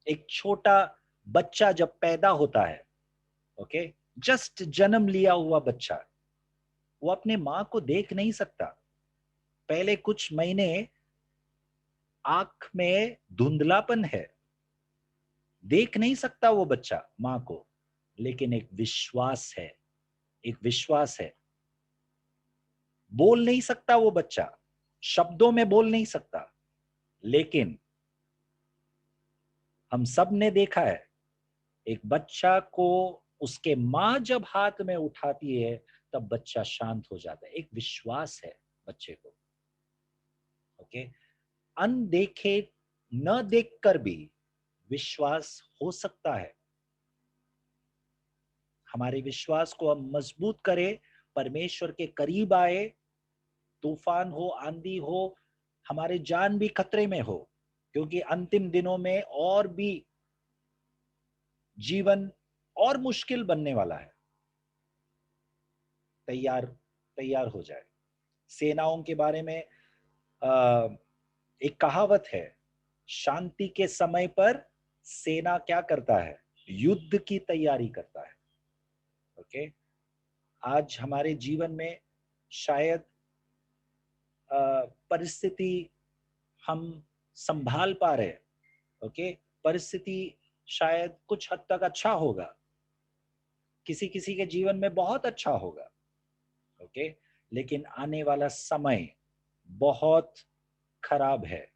S2: एक छोटा बच्चा जब पैदा होता है, ओके, जस्ट जन्म लिया हुआ बच्चा, वो अपने मां को देख नहीं सकता। पहले कुछ महीने आंख में धुंधलापन है, देख नहीं सकता वो बच्चा मां को, लेकिन एक विश्वास है, एक विश्वास है। बोल नहीं सकता वो बच्चा, शब्दों में बोल नहीं सकता, लेकिन हम सब ने देखा है एक बच्चा को उसके मां जब हाथ में उठाती है तब बच्चा शांत हो जाता है। एक विश्वास है बच्चे को, ओके। अनदेखे न देखकर भी विश्वास हो सकता है। हमारे विश्वास को हम मजबूत करें, परमेश्वर के करीब आए, तूफान हो, आंधी हो, हमारे जान भी खतरे में हो, क्योंकि अंतिम दिनों में और भी जीवन और मुश्किल बनने वाला है। तैयार हो जाए। सेनाओं के बारे में एक कहावत है, शांति के समय पर सेना क्या करता है? युद्ध की तैयारी करता है। ओके, आज हमारे जीवन में शायद परिस्थिति हम संभाल पा रहे। ओके, परिस्थिति शायद कुछ हद तक अच्छा होगा, किसी किसी के जीवन में बहुत अच्छा होगा। ओके, लेकिन आने वाला समय बहुत खराब है।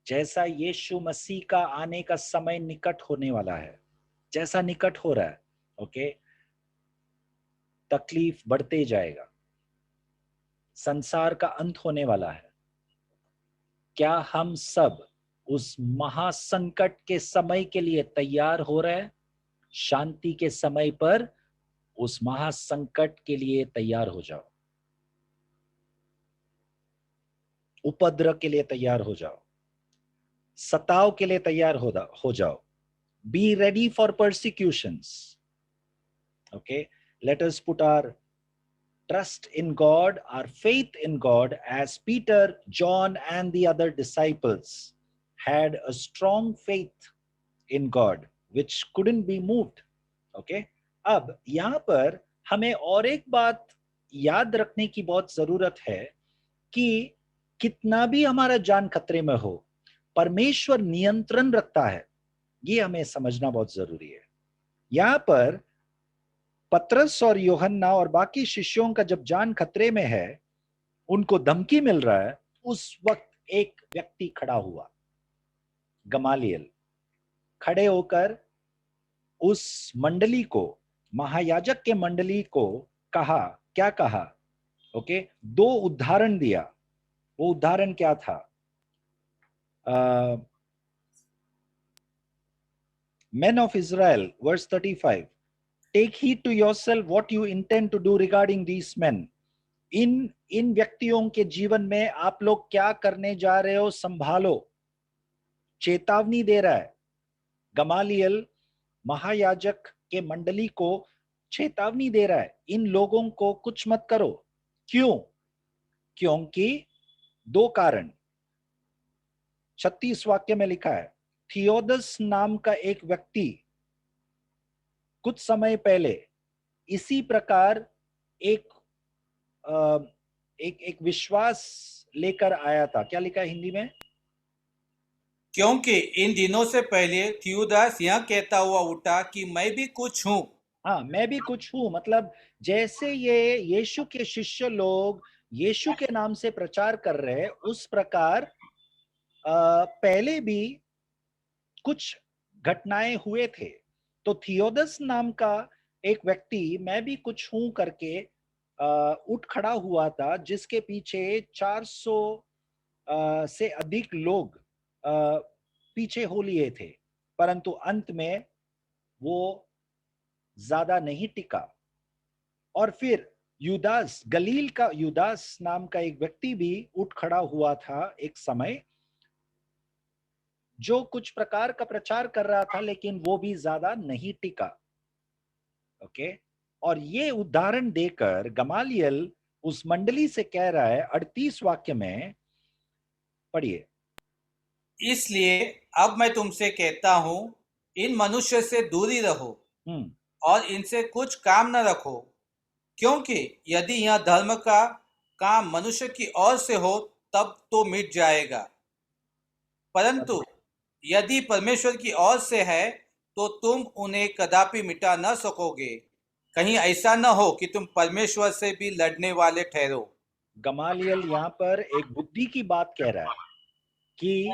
S2: जैसा यीशु मसीह का आने का समय निकट होने वाला है, जैसा निकट हो रहा है, ओके, तकलीफ बढ़ते जाएगा, संसार का अंत होने वाला है। क्या हम सब उस महासंकट के समय के लिए तैयार हो रहे हैं? शांति के समय पर उस महासंकट के लिए तैयार हो जाओ, उपद्रव के लिए तैयार हो जाओ, सताव के लिए तैयार हो जाओ। Be ready for persecutions. Okay, let us put our trust in God, our faith in God, as Peter, John, and the other disciples had a strong faith in God, which couldn't be moved. Okay, अब यहां पर हमें और एक बात याद रखने की बहुत जरूरत है कि कितना भी हमारा जान खतरे में हो, परमेश्वर नियंत्रण रखता है। ये हमें समझना बहुत जरूरी है। यहां पर पतरस और यूहन्ना और बाकी शिष्यों का जब जान खतरे में है, उनको धमकी मिल रहा है, उस वक्त एक व्यक्ति खड़ा हुआ, गमालियल, खड़े होकर उस मंडली को, महायाजक के मंडली को कहा, क्या कहा? ओके, दो उदाहरण दिया। वो उदाहरण क्या था? Men of Israel, verse 35, take heed to yourself what you intend to do regarding these men. इन व्यक्तियों के जीवन में आप लोग क्या करने जा रहे हो, संभालो। चेतावनी दे रहा है गमालियल, महायाजक के मंडली को चेतावनी दे रहा है, इन लोगों को कुछ मत करो। क्यों? क्योंकि दो कारण। 36 वाक्य में लिखा है, थियोदस नाम का एक व्यक्ति कुछ समय पहले इसी प्रकार एक विश्वास लेकर आया था। क्या लिखा है हिंदी में?
S11: क्योंकि इन दिनों से पहले थियोदास यह कहता हुआ उठा कि मैं भी कुछ हूं।
S2: हाँ, मैं भी कुछ हूं, मतलब जैसे ये यीशु के शिष्य लोग यीशु के नाम से प्रचार कर रहे हैं, उस प्रकार पहले भी कुछ घटनाएं हुए थे। तो थियोदस नाम का एक व्यक्ति मैं भी कुछ हूं करके उठ खड़ा हुआ था, जिसके पीछे 400 से अधिक लोग पीछे हो लिए थे, परंतु अंत में वो ज्यादा नहीं टिका। और फिर यूदास, गलील का यूदास नाम का एक व्यक्ति भी उठ खड़ा हुआ था एक समय, जो कुछ प्रकार का प्रचार कर रहा था, लेकिन वो भी ज्यादा नहीं टिका। ओके, और ये उदाहरण देकर गमालियल उस मंडली से कह रहा है, 38 वाक्य में पढ़िए।
S11: इसलिए अब मैं तुमसे कहता हूं, इन मनुष्य से दूरी रहो और इनसे कुछ काम न रखो, क्योंकि यदि यह धर्म का काम मनुष्य की ओर से हो तब तो मिट जाएगा, परंतु यदि परमेश्वर की ओर से है तो तुम उन्हें कदापि मिटा न सकोगे। कहीं ऐसा न हो कि तुम परमेश्वर से भी लड़ने वाले ठहरो।
S2: गमालियल यहाँ पर एक बुद्धि की बात कह रहा है कि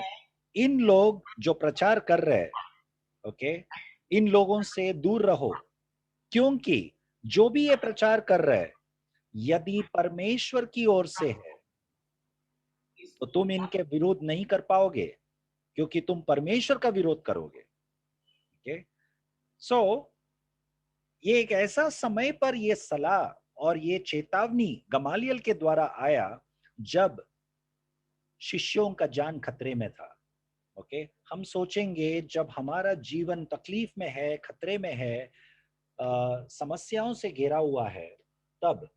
S2: इन लोग जो प्रचार कर रहे हैं, ओके, इन लोगों से दूर रहो, क्योंकि जो भी ये प्रचार कर रहे हैं, यदि परमेश्वर की ओर से है तो तुम इनके विरोध नहीं कर पाओगे। क्योंकि तुम परमेश्वर का विरोध करोगे। ओके, सो ये एक ऐसा समय पर ये सलाह और ये चेतावनी गमालियल के द्वारा आया जब शिष्यों का जान खतरे में था। ओके, हम सोचेंगे जब हमारा जीवन तकलीफ में है, खतरे में है, समस्याओं से घिरा हुआ है, तब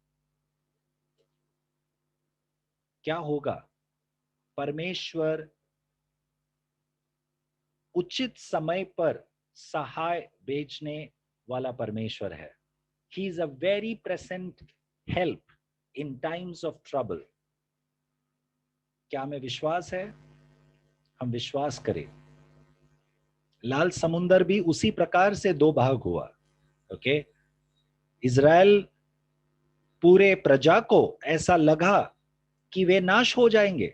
S2: क्या होगा? परमेश्वर उचित समय पर सहाय भेजने वाला परमेश्वर है। He is a very present help in times of trouble. क्या हमें विश्वास है? हम विश्वास करें। लाल समुंदर भी उसी प्रकार से दो भाग हुआ। ओके, इज़राइल पूरे प्रजा को ऐसा लगा कि वे नाश हो जाएंगे,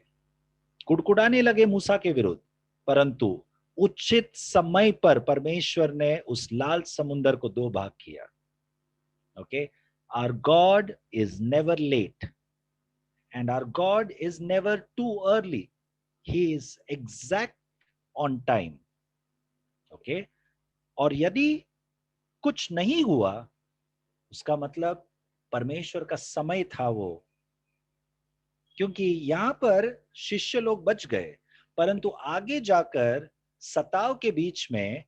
S2: कुड़कुड़ाने लगे मूसा के विरुद्ध, परंतु उचित समय पर परमेश्वर ने उस लाल समुंदर को दो भाग किया। Okay, our God is never late and our God is never too early. He is exact on time. Okay, और यदि कुछ नहीं हुआ उसका मतलब परमेश्वर का समय था वो, क्योंकि यहां पर शिष्य लोग बच गए, परंतु आगे जाकर सताव के बीच में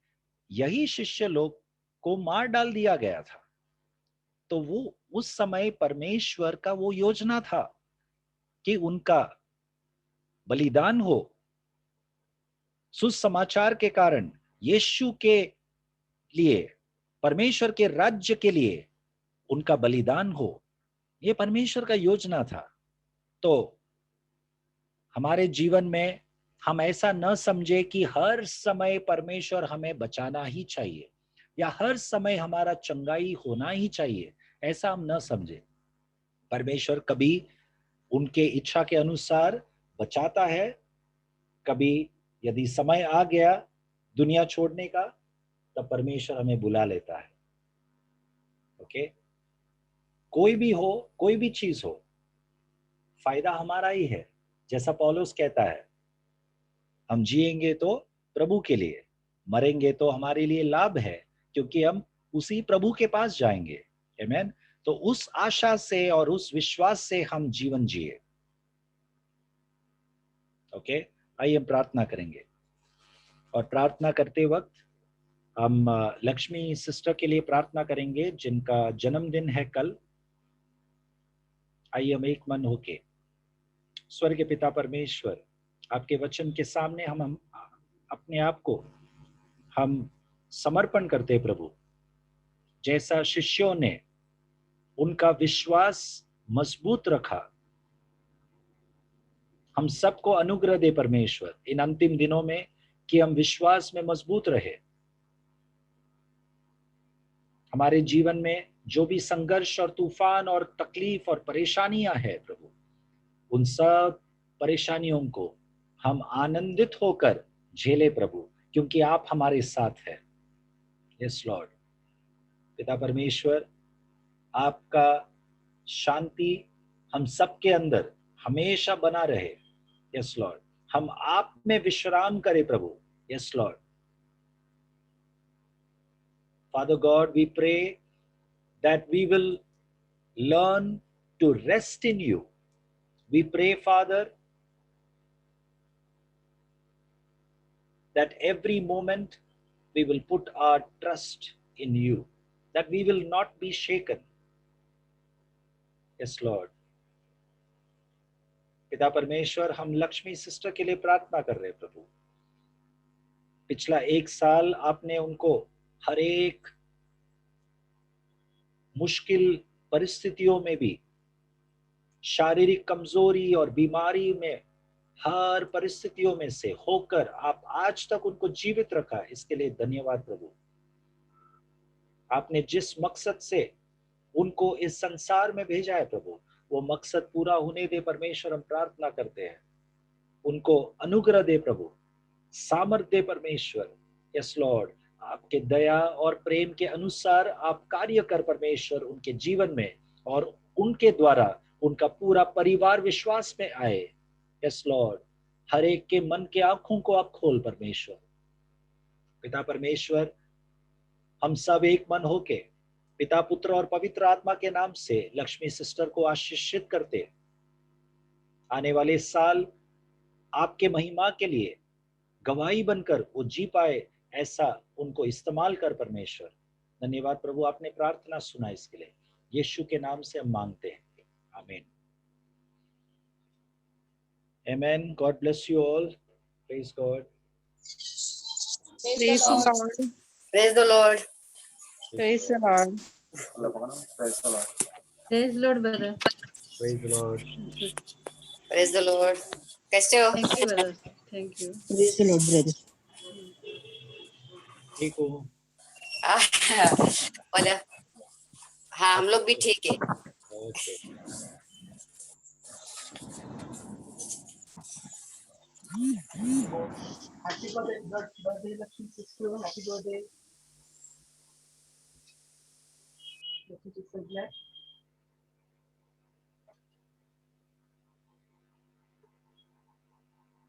S2: यही शिष्य लोग को मार डाल दिया गया था। तो वो उस समय परमेश्वर का वो योजना था कि उनका बलिदान हो, सुसमाचार के कारण, यीशु के लिए, परमेश्वर के राज्य के लिए उनका बलिदान हो। ये परमेश्वर का योजना था। तो हमारे जीवन में हम ऐसा न समझे कि हर समय परमेश्वर हमें बचाना ही चाहिए या हर समय हमारा चंगाई होना ही चाहिए, ऐसा हम न समझे। परमेश्वर कभी उनके इच्छा के अनुसार बचाता है, कभी यदि समय आ गया दुनिया छोड़ने का तब परमेश्वर हमें बुला लेता है। ओके, कोई भी हो, कोई भी चीज हो, फायदा हमारा ही है। जैसा पौलुस कहता है, हम जिएंगे तो प्रभु के लिए, मरेंगे तो हमारे लिए लाभ है, क्योंकि हम उसी प्रभु के पास जाएंगे। आमीन। तो उस आशा से और उस विश्वास से हम जीवन जिए। ओके, आइए हम प्रार्थना करेंगे और प्रार्थना करते वक्त हम लक्ष्मी सिस्टर के लिए प्रार्थना करेंगे जिनका जन्मदिन है कल। आइए हम एक मन होके स्वर्गीय पिता परमेश्वर, आपके वचन के सामने हम अपने आप को हम समर्पण करते प्रभु। जैसा शिष्यों ने उनका विश्वास मजबूत रखा, हम सबको अनुग्रह दे परमेश्वर इन अंतिम दिनों में कि हम विश्वास में मजबूत रहे। हमारे जीवन में जो भी संघर्ष और तूफान और तकलीफ और परेशानियां हैं प्रभु, उन सब परेशानियों को हम आनंदित होकर झेले प्रभु, क्योंकि आप हमारे साथ हैं। Yes Lord. पिता परमेश्वर, आपका शांति हम सबके अंदर हमेशा बना रहे। Yes lord. हम आप में विश्राम करें प्रभु। Yes lord. Father God, we pray that we will learn to rest in you. We pray, Father, that every moment we will put our trust in you, that we will not be shaken. Yes, Lord. पिता परमेश्वर, हम Lakshmi sister के लिए प्रार्थना कर रहे हैं प्रभु। पिछला एक साल आपने उनको हर एक मुश्किल परिस्थितियों में भी, शारीरिक कमजोरी और बीमारी में, हर परिस्थितियों में से होकर आप आज तक उनको जीवित रखा, इसके लिए धन्यवाद प्रभु। आपने जिस मकसद से उनको इस संसार में भेजा है प्रभु, वो मकसद पूरा होने दे परमेश्वर, हम प्रार्थना करते हैं। उनको अनुग्रह दे प्रभु, सामर्थ दे परमेश्वर। यस लॉर्ड, आपके दया और प्रेम के अनुसार आप कार्य कर परमेश्वर उनके जीवन में, और उनके द्वारा उनका पूरा परिवार विश्वास में आए। यस लॉर्ड, हर एक के मन के आंखों को आप खोल परमेश्वर। पिता परमेश्वर, हम सब एक मन होके पिता, पुत्र और पवित्र आत्मा के नाम से लक्ष्मी सिस्टर को आशीषित करते आने वाले साल आपके महिमा के लिए गवाही बनकर वो जी पाए, ऐसा उनको इस्तेमाल कर परमेश्वर। धन्यवाद प्रभु, आपने प्रार्थना सुना, इसके लिए यीशु के नाम से हम मांगते हैं, आमीन। Amen. God bless you all. Praise God.
S8: Praise the Lord.
S10: Praise the Lord.
S8: Praise the Lord.
S4: Praise the Lord.
S5: Praise Lord, brother.
S2: Praise the Lord.
S10: Praise the Lord. कैसे हो?
S5: Thank you, brother. Thank you.
S12: Praise the Lord, brother.
S2: ठीक हो?
S10: बोला हाँ, हम लोग भी ठीक है।
S2: Okay.
S7: Happy birthday, Lakshmi sister. Happy birthday. Let me just say that.